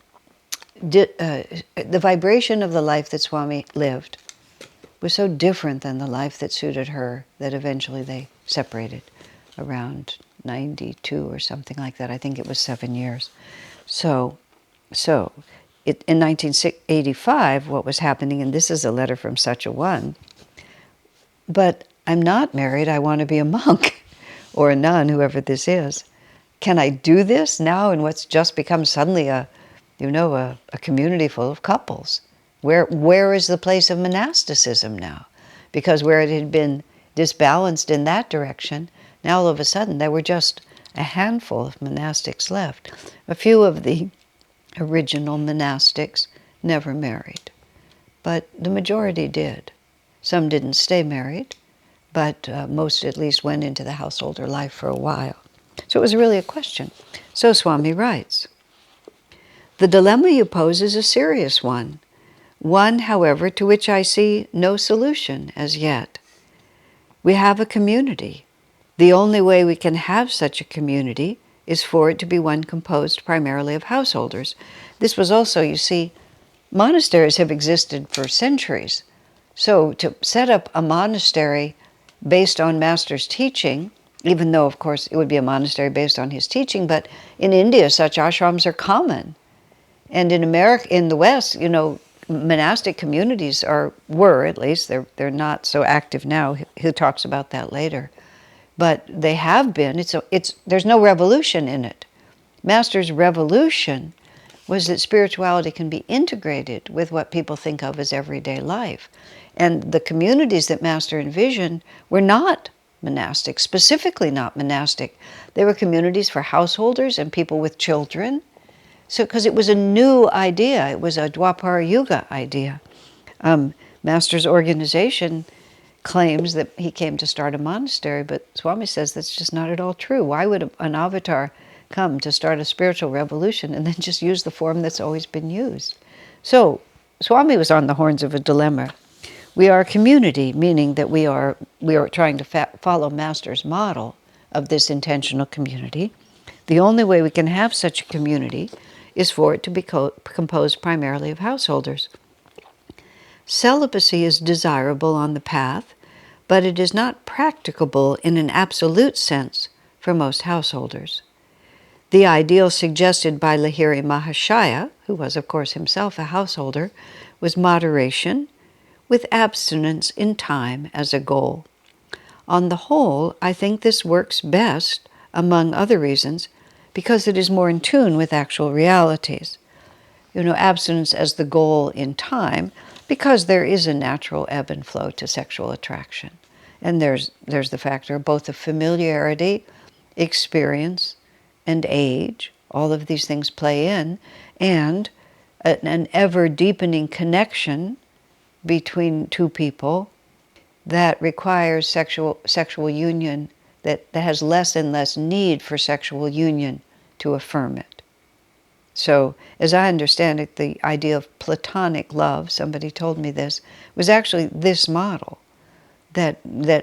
vibration of the life that Swami lived was so different than the life that suited her that eventually they separated around 92 or something like that. I think it was 7 years. So in 1985, what was happening, and this is a letter from such a one, but I'm not married, I want to be a monk or a nun, whoever this is. Can I do this now in what's just become suddenly a community full of couples? Where is the place of monasticism now? Because where it had been disbalanced in that direction, now all of a sudden there were just a handful of monastics left. A few of the original monastics never married, but the majority did. Some didn't stay married, but most at least went into the householder life for a while. So it was really a question. So Swami writes, "The dilemma you pose is a serious one, however, to which I see no solution as yet. We have a community. The only way we can have such a community is for it to be one composed primarily of householders." This was also, you see, monasteries have existed for centuries. So to set up a monastery based on Master's teaching, even though, of course, it would be a monastery based on his teaching, but in India, such ashrams are common. And in America, in the West, monastic communities were at least, they're not so active now. He talks about that later. But they have been. There's no revolution in it. Master's revolution was that spirituality can be integrated with what people think of as everyday life. And the communities that Master envisioned were not monastic, specifically not monastic. They were communities for householders and people with children. So, because it was a new idea, it was a Dwapara Yuga idea. Master's organization claims that he came to start a monastery, but Swami says that's just not at all true. Why would an avatar come to start a spiritual revolution and then just use the form that's always been used? So Swami was on the horns of a dilemma. We are a community, meaning that we are trying to follow Master's model of this intentional community. The only way we can have such a community is for it to be composed primarily of householders. Celibacy is desirable on the path, but it is not practicable in an absolute sense for most householders. The ideal suggested by Lahiri Mahashaya, who was of course himself a householder, was moderation with abstinence in time as a goal. On the whole, I think this works best, among other reasons, because it is more in tune with actual realities. Abstinence as the goal in time, because there is a natural ebb and flow to sexual attraction. And there's the factor of both the familiarity, experience, and age. All of these things play in, and an ever-deepening connection between two people that requires sexual union, that has less and less need for sexual union to affirm it. So, as I understand it, the idea of platonic love, somebody told me this, was actually this model, that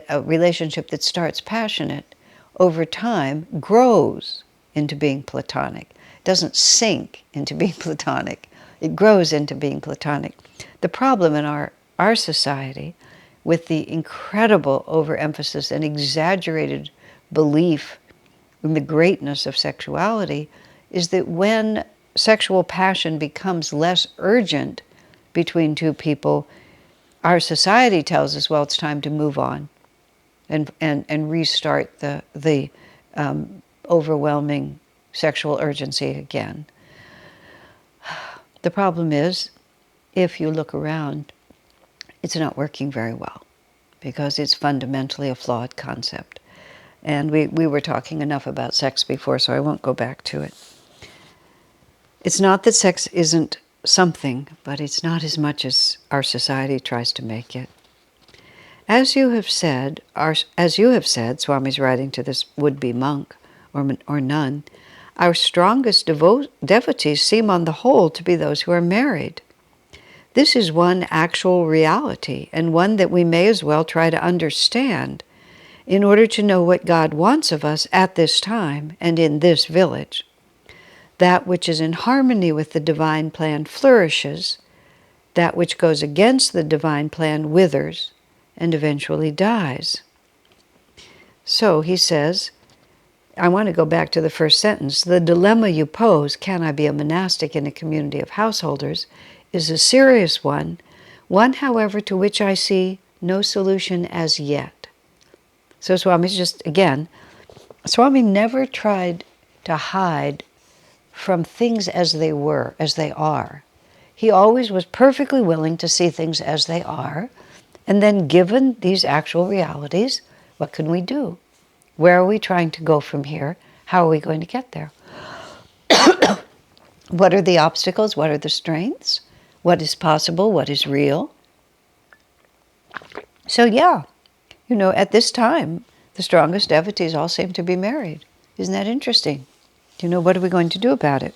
a relationship that starts passionate over time grows into being platonic. It doesn't sink into being platonic. It grows into being platonic. The problem in our society, with the incredible overemphasis and exaggerated belief in the greatness of sexuality, is that when sexual passion becomes less urgent between two people, our society tells us, well, it's time to move on and restart the overwhelming sexual urgency again. The problem is, if you look around, it's not working very well, because it's fundamentally a flawed concept. And we were talking enough about sex before, so I won't go back to it. It's not that sex isn't something, but it's not as much as our society tries to make it. As you have said, Swami's writing to this would-be monk or nun, our strongest devotees seem on the whole to be those who are married. This is one actual reality, and one that we may as well try to understand in order to know what God wants of us at this time and in this village. That which is in harmony with the divine plan flourishes, that which goes against the divine plan withers and eventually dies. So he says, I want to go back to the first sentence. The dilemma you pose, can I be a monastic in a community of householders, is a serious one, however, to which I see no solution as yet. So Swami's Swami never tried to hide from things as they are. He always was perfectly willing to see things as they are, and then given these actual realities, what can we do? Where are we trying to go from here? How are we going to get there? What are the obstacles? What are the strengths? What is possible? What is real? So at this time, the strongest devotees all seem to be married. Isn't that interesting? What are we going to do about it?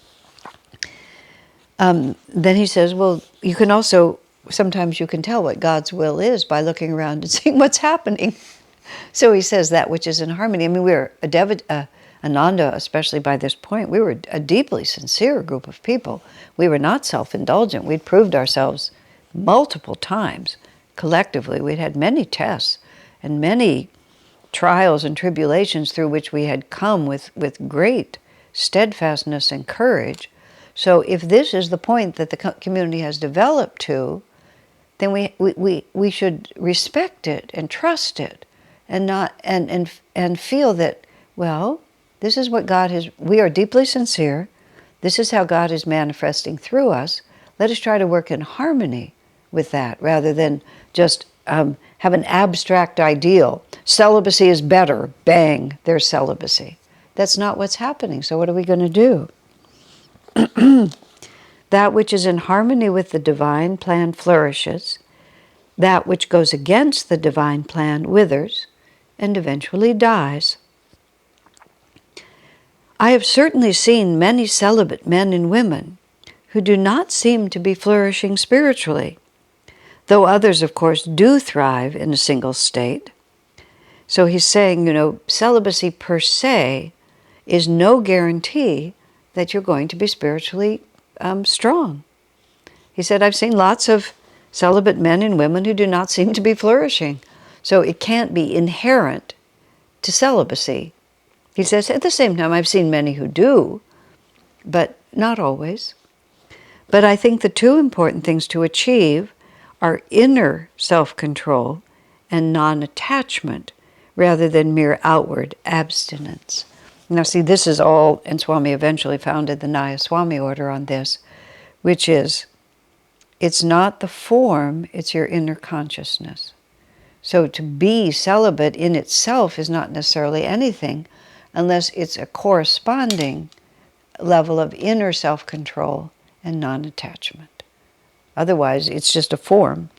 Then he says, well, you can also, sometimes you can tell what God's will is by looking around and seeing what's happening. So he says that which is in harmony. I mean, we were Ananda, especially by this point, we were a deeply sincere group of people. We were not self-indulgent. We'd proved ourselves multiple times collectively. We'd had many tests and many trials and tribulations through which we had come with great steadfastness and courage. So if this is the point that the community has developed to, then we should respect it and trust it, and not and feel that, well, this is what God has. We are deeply sincere. This is how God is manifesting through us. Let us try to work in harmony with that, rather than just have an abstract ideal. Celibacy is better. Bang, there's celibacy. That's not what's happening. So what are we going to do? That which is in harmony with the divine plan flourishes. That which goes against the divine plan withers and eventually dies. I have certainly seen many celibate men and women who do not seem to be flourishing spiritually, though others, of course, do thrive in a single state. So he's saying, celibacy per se is no guarantee that you're going to be spiritually strong. He said, I've seen lots of celibate men and women who do not seem to be flourishing. So it can't be inherent to celibacy. He says, at the same time, I've seen many who do, but not always. But I think the two important things to achieve are inner self-control and non-attachment, rather than mere outward abstinence. Now see, this is all, and Swami eventually founded the Nayaswami order on this, which is, it's not the form, it's your inner consciousness. So to be celibate in itself is not necessarily anything unless it's a corresponding level of inner self-control and non-attachment. Otherwise, it's just a form.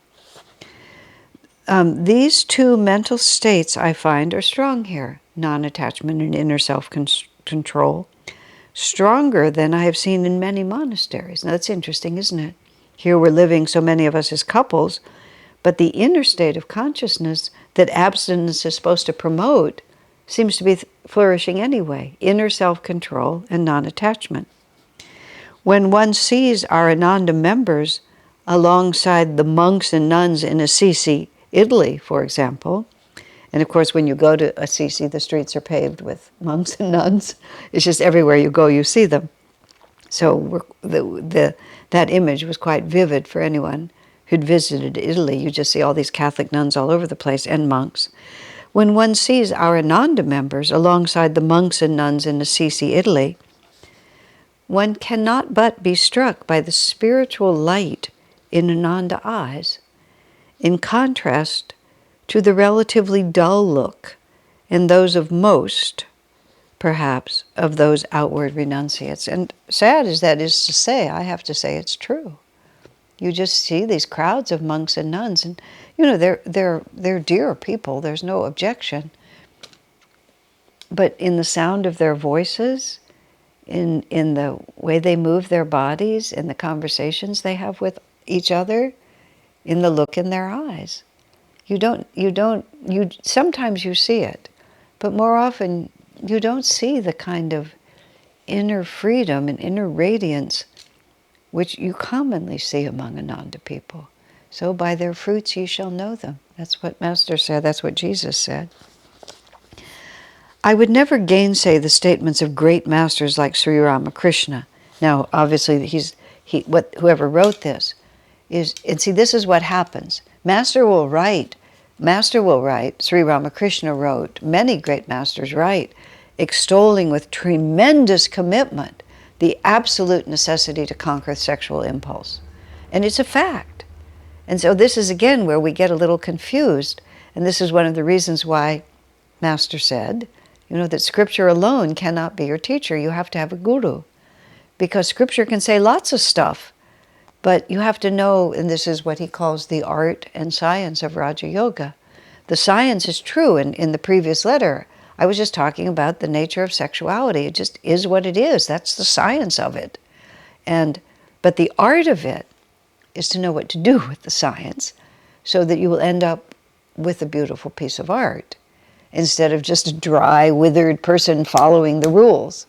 These two mental states, I find, are strong here, non-attachment and inner self-control, stronger than I have seen in many monasteries. Now, that's interesting, isn't it? Here we're living, so many of us as couples, but the inner state of consciousness that abstinence is supposed to promote seems to be flourishing anyway, inner self-control and non-attachment. When one sees our Ananda members alongside the monks and nuns in Assisi, Italy, for example, and of course when you go to Assisi, the streets are paved with monks and nuns. It's just everywhere you go, you see them. So that image was quite vivid for anyone who'd visited Italy. You just see all these Catholic nuns all over the place, and monks. When one sees our Ananda members alongside the monks and nuns in Assisi, Italy, one cannot but be struck by the spiritual light in Ananda eyes, in contrast to the relatively dull look in those of most, perhaps, of those outward renunciates. And sad as that is to say, I have to say it's true. You just see these crowds of monks and nuns, and you know they're dear people. There's no objection. But in the sound of their voices, in the way they move their bodies, in the conversations they have with each other, in the look in their eyes, you sometimes you see it, but more often you don't see the kind of inner freedom and inner radiance which you commonly see among Ananda people. So by their fruits ye shall know them. That's what Master said, that's what Jesus said. I would never gainsay the statements of great masters like Sri Ramakrishna. Now, obviously, whoever wrote this is, and see, this is what happens. Master will write, Sri Ramakrishna wrote, many great masters write, extolling with tremendous commitment the absolute necessity to conquer sexual impulse. And it's a fact. And so this is again where we get a little confused. And this is one of the reasons why Master said, you know, that Scripture alone cannot be your teacher. You have to have a guru. Because Scripture can say lots of stuff, but you have to know, and this is what he calls the art and science of Raja Yoga. The science is true. And in the previous letter, I was just talking about the nature of sexuality. It just is what it is. That's the science of it. But the art of it is to know what to do with the science so that you will end up with a beautiful piece of art instead of just a dry, withered person following the rules.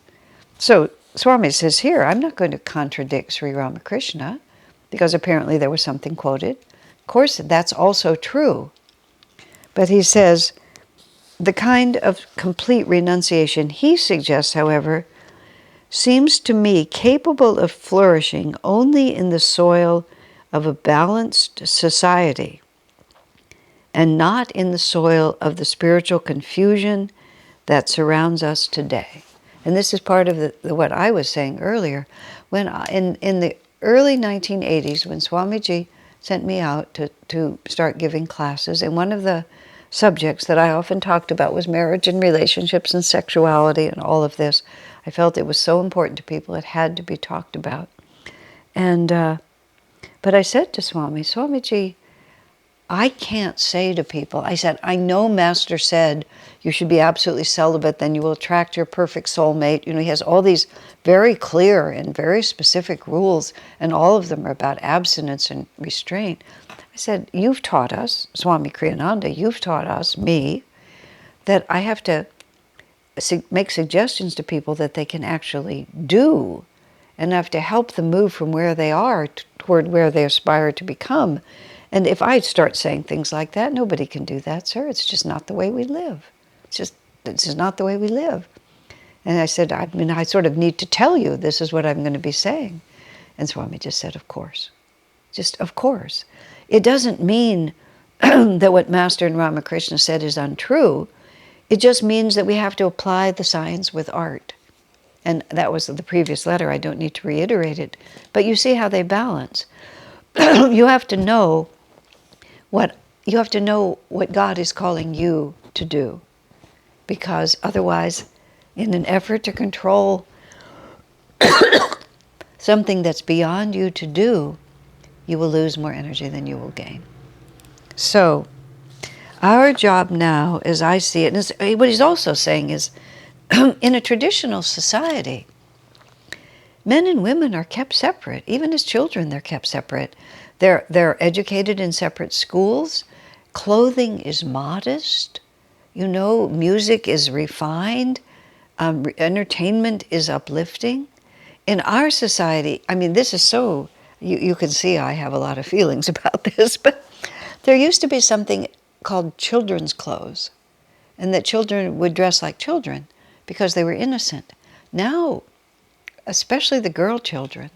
So Swami says here, I'm not going to contradict Sri Ramakrishna because apparently there was something quoted. Of course, that's also true. But he says, the kind of complete renunciation he suggests, however, seems to me capable of flourishing only in the soil of a balanced society and not in the soil of the spiritual confusion that surrounds us today. And this is part of what I was saying earlier. When in the early 1980s, when Swamiji sent me out to start giving classes, and one of the subjects that I often talked about was marriage and relationships and sexuality and all of this. I felt it was so important to people, it had to be talked about. And but I said to Swamiji, I can't say to people, I said, I know Master said you should be absolutely celibate, then you will attract your perfect soulmate. You know, he has all these very clear and very specific rules, and all of them are about abstinence and restraint. I said, you've taught us, Swami Kriyananda, you've taught us, me, that I have to make suggestions to people that they can actually do, and I have to help them move from where they are toward where they aspire to become. And if I start saying things like that, nobody can do that, sir. It's just not the way we live. It's just not the way we live. And I said, I sort of need to tell you this is what I'm going to be saying. And Swami just said, of course. Just of course. It doesn't mean that what Master and Ramakrishna said is untrue. It just means that we have to apply the science with art. And that was the previous letter. I don't need to reiterate it. But you see how they balance. You have to know what God is calling you to do. Because otherwise, in an effort to control something that's beyond you to do, you will lose more energy than you will gain. So, our job now, as I see it, and what he's also saying is, in a traditional society, men and women are kept separate. Even as children, they're kept separate. They're educated in separate schools. Clothing is modest. You know, music is refined. Entertainment is uplifting. In our society, I mean, this is so, you can see I have a lot of feelings about this, but there used to be something called children's clothes, and that children would dress like children because they were innocent. Now, especially the girl children,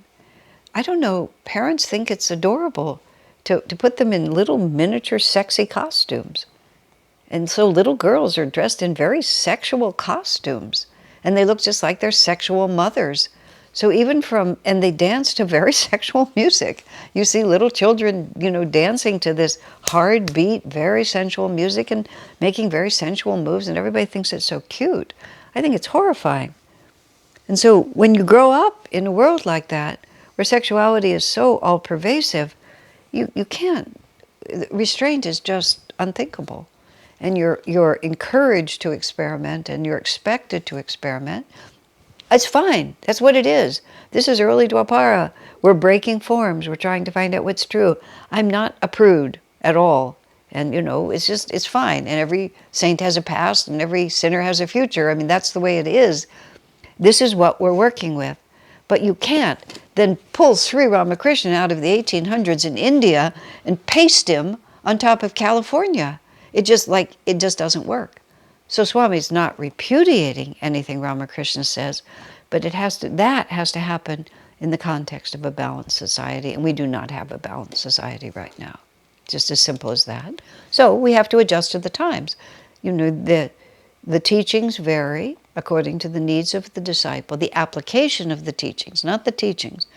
I don't know, parents think it's adorable to put them in little miniature sexy costumes. And so little girls are dressed in very sexual costumes, and they look just like their sexual mothers. So and they dance to very sexual music. You see little children, dancing to this hard beat, very sensual music and making very sensual moves, and everybody thinks it's so cute. I think it's horrifying. And so when you grow up in a world like that, where sexuality is so all-pervasive, You can't. Restraint is just unthinkable. And you're encouraged to experiment, and you're expected to experiment. It's fine. That's what it is. This is early Dwapara. We're breaking forms. We're trying to find out what's true. I'm not a prude at all. And, it's fine. And every saint has a past, and every sinner has a future. I mean, that's the way it is. This is what we're working with. But you can't then pull Sri Ramakrishna out of the 1800s in India and paste him on top of California. It just doesn't work. So Swami's not repudiating anything Ramakrishna says, but that has to happen in the context of a balanced society, and we do not have a balanced society right now. Just as simple as that. So we have to adjust to the times. The teachings vary according to the needs of the disciple. The application of the teachings, not the teachings.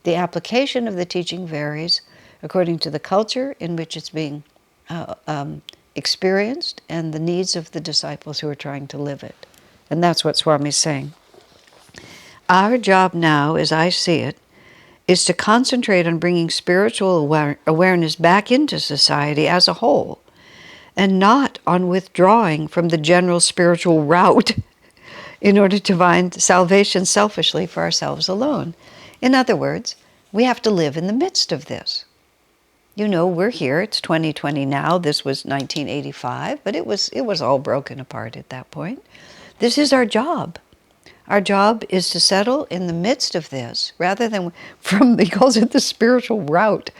The application of the teaching varies according to the culture in which it's being experienced and the needs of the disciples who are trying to live it. And that's what Swami's saying. Our job now, as I see it, is to concentrate on bringing spiritual awareness back into society as a whole, and not on withdrawing from the general spiritual route in order to find salvation selfishly for ourselves alone. In other words, we have to live in the midst of this. We're here, it's 2020 now, this was 1985, but it was all broken apart at that point. This is our job. Our job is to settle in the midst of this, rather than he calls it the spiritual route,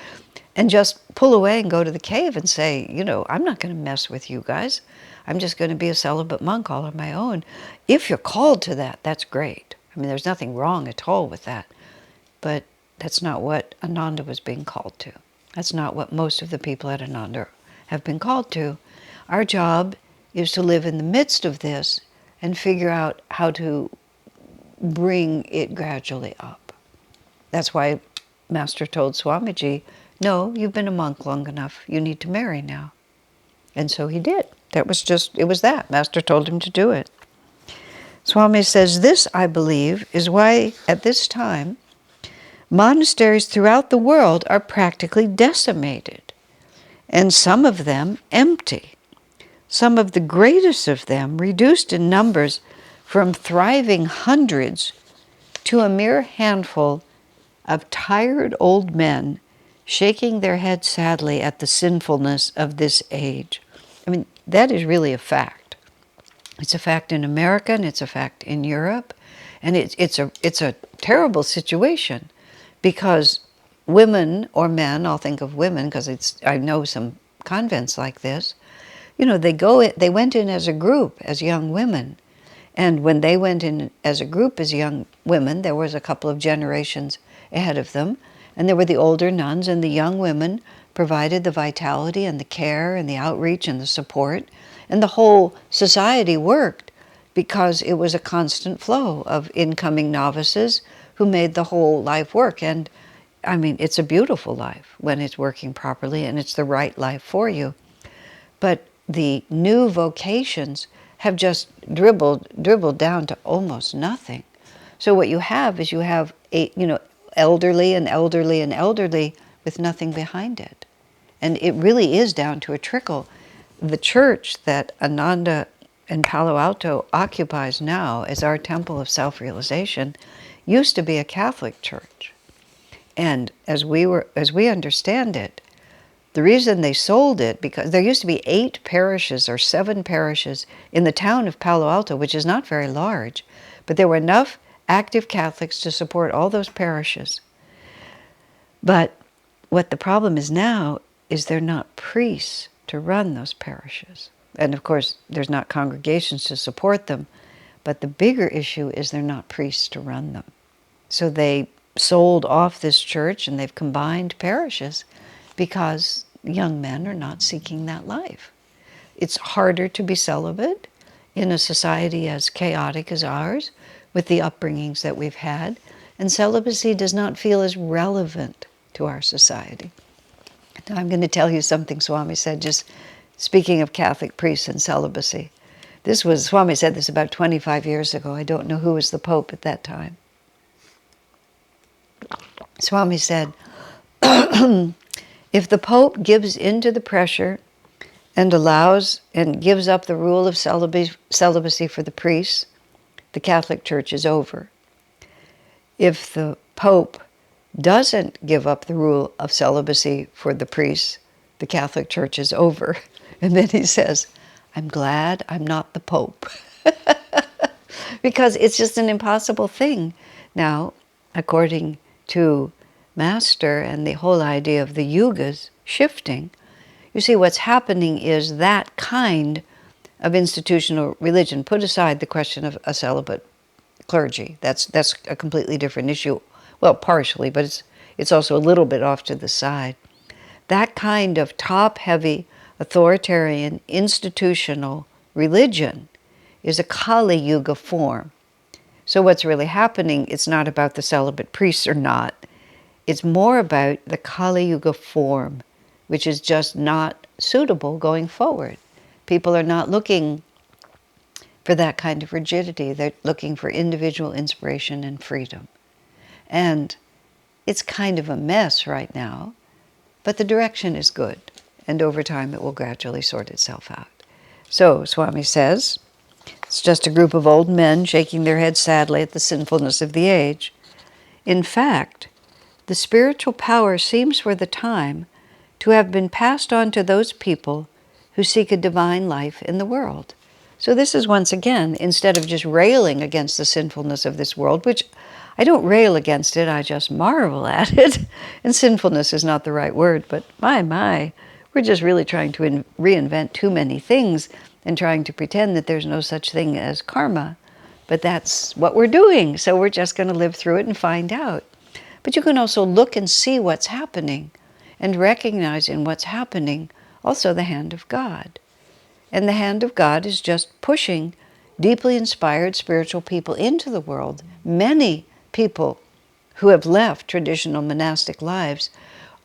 and just pull away and go to the cave and say, I'm not going to mess with you guys. I'm just going to be a celibate monk all on my own. If you're called to that, that's great. I mean, there's nothing wrong at all with that. But that's not what Ananda was being called to. That's not what most of the people at Ananda have been called to. Our job is to live in the midst of this and figure out how to bring it gradually up. That's why Master told Swamiji, no, you've been a monk long enough. You need to marry now. And so he did. It was that. Master told him to do it. Swami says, this, I believe, is why at this time, monasteries throughout the world are practically decimated, and some of them empty. Some of the greatest of them reduced in numbers from thriving hundreds to a mere handful of tired old men shaking their heads sadly at the sinfulness of this age. I mean, that is really a fact. It's a fact in America, and it's a fact in Europe, and it's a terrible situation, because women or men, I'll think of women because I know some convents like this, they went in as a group as young women. And when they went in as a group as young women, there was a couple of generations ahead of them, and there were the older nuns, and the young women provided the vitality and the care and the outreach and the support, and the whole society worked because it was a constant flow of incoming novices who made the whole life work. And I mean, it's a beautiful life when it's working properly, and it's the right life for you. But the new vocations have just dribbled down to almost nothing. So what you have is elderly and elderly and elderly with nothing behind it. And it really is down to a trickle. The church that Ananda in Palo Alto occupies now as our temple of self-realization used to be a Catholic church. And as we understand it, the reason they sold it, because there used to be 8 parishes or 7 parishes in the town of Palo Alto, which is not very large, but there were enough active Catholics to support all those parishes. But what the problem is now is they're not priests to run those parishes. And of course, there's not congregations to support them, but the bigger issue is they're not priests to run them. So they sold off this church, and they've combined parishes because young men are not seeking that life. It's harder to be celibate in a society as chaotic as ours, with the upbringings that we've had, and celibacy does not feel as relevant to our society. Now, I'm going to tell you something Swami said, just speaking of Catholic priests and celibacy. Swami said this about 25 years ago. I don't know who was the Pope at that time. Swami said, If the Pope gives into the pressure and allows and gives up the rule of celibacy for the priests, the Catholic Church is over. If the Pope doesn't give up the rule of celibacy for the priests, the Catholic Church is over. And then he says, I'm glad I'm not the Pope. Because it's just an impossible thing. Now, according to Master and the whole idea of the yugas shifting, you see what's happening is that kind of institutional religion. Put aside the question of a celibate clergy. That's a completely different issue. Well, partially, but it's also a little bit off to the side. That kind of top-heavy, authoritarian, institutional religion is a Kali Yuga form. So what's really happening, it's not about the celibate priests or not. It's more about the Kali Yuga form, which is just not suitable going forward. People are not looking for that kind of rigidity. They're looking for individual inspiration and freedom. And it's kind of a mess right now, but the direction is good. And over time, it will gradually sort itself out. So, Swami says, it's just a group of old men shaking their heads sadly at the sinfulness of the age. In fact, the spiritual power seems for the time to have been passed on to those people who seek a divine life in the world. So this is once again, instead of just railing against the sinfulness of this world, which I don't rail against it, I just marvel at it. And sinfulness is not the right word, but my, we're just really trying to reinvent too many things and trying to pretend that there's no such thing as karma. But that's what we're doing, so we're just going to live through it and find out. But you can also look and see what's happening and recognize in what's happening also the hand of God. And the hand of God is just pushing deeply inspired spiritual people into the world. Many people who have left traditional monastic lives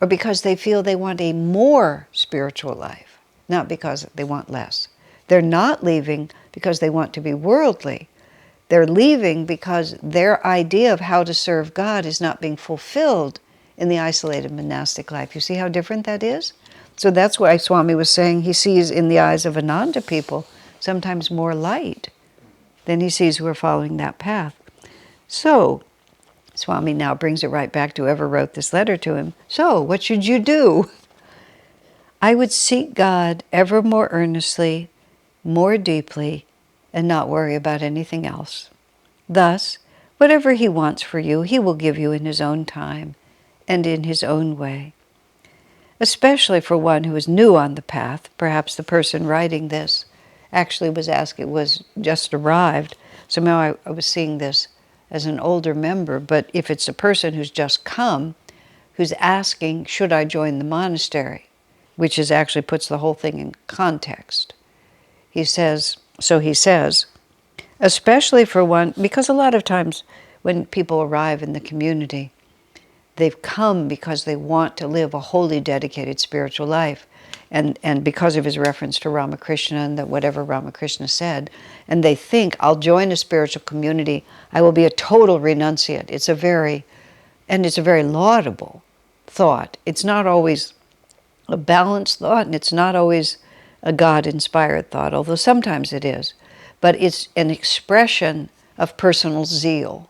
are because they feel they want a more spiritual life, not because they want less. They're not leaving because they want to be worldly. They're leaving because their idea of how to serve God is not being fulfilled in the isolated monastic life. You see how different that is? So that's why Swami was saying he sees in the eyes of Ananda people sometimes more light than he sees who are following that path. So Swami now brings it right back to whoever wrote this letter to him. So what should you do? I would seek God ever more earnestly, more deeply, and not worry about anything else. Thus, whatever he wants for you, he will give you in his own time and in his own way. Especially for one who is new on the path, perhaps the person writing this actually was just arrived. So now I was seeing this as an older member, but if it's a person who's just come, who's asking, should I join the monastery? Which is actually puts the whole thing in context. He says, especially for one, because a lot of times when people arrive in the community, they've come because they want to live a wholly dedicated spiritual life. And because of his reference to Ramakrishna and that whatever Ramakrishna said, and they think, I'll join a spiritual community, I will be a total renunciate. It's a very laudable thought. It's not always a balanced thought, and it's not always a God-inspired thought, although sometimes it is. But it's an expression of personal zeal.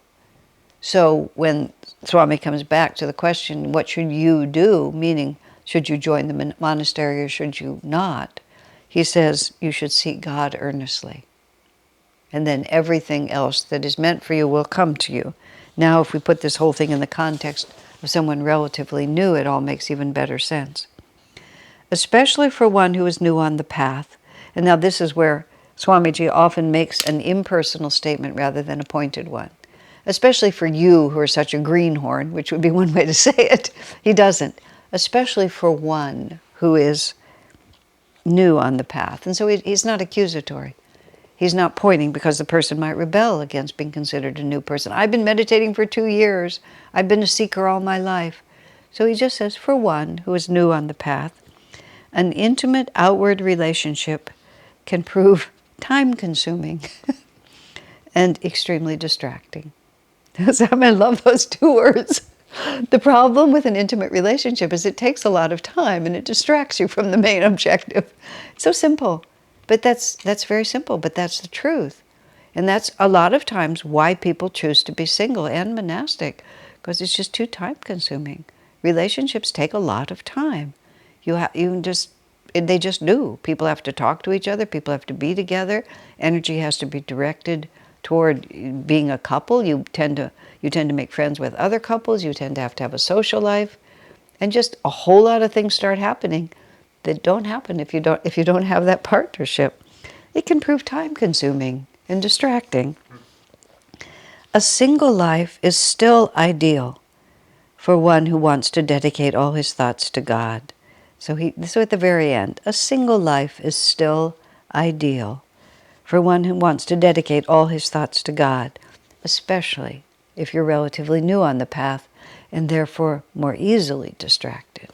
So when Swami comes back to the question, what should you do, meaning should you join the monastery or should you not, he says you should seek God earnestly. And then everything else that is meant for you will come to you. Now if we put this whole thing in the context of someone relatively new, it all makes even better sense. Especially for one who is new on the path. And now this is where Swamiji often makes an impersonal statement rather than a pointed one. Especially for you who are such a greenhorn, which would be one way to say it. He doesn't. Especially for one who is new on the path. And so he's not accusatory. He's not pointing because the person might rebel against being considered a new person. I've been meditating for 2 years. I've been a seeker all my life. So he just says, for one who is new on the path, an intimate outward relationship can prove time-consuming and extremely distracting. I love those 2 words. The problem with an intimate relationship is it takes a lot of time and it distracts you from the main objective. It's so simple. But that's very simple, but that's the truth. And that's a lot of times why people choose to be single and monastic, because it's just too time consuming. Relationships take a lot of time. They just do. People have to talk to each other, people have to be together, energy has to be directed toward being a couple. You tend to make friends with other couples, you tend to have a social life, and just a whole lot of things start happening that don't happen if you don't have that partnership. It can prove time consuming and distracting. A single life is still ideal for one who wants to dedicate all his thoughts to God. So at the very end, a single life is still ideal for one who wants to dedicate all his thoughts to God, especially if you're relatively new on the path and therefore more easily distracted.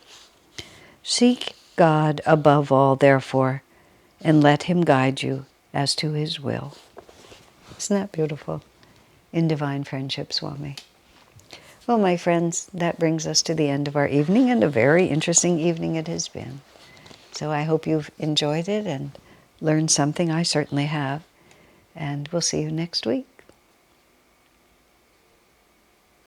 Seek God above all, therefore, and let Him guide you as to His will. Isn't that beautiful? In Divine Friendship, Swami. Well, my friends, that brings us to the end of our evening, and a very interesting evening it has been. So I hope you've enjoyed it and learned something. I certainly have. And we'll see you next week.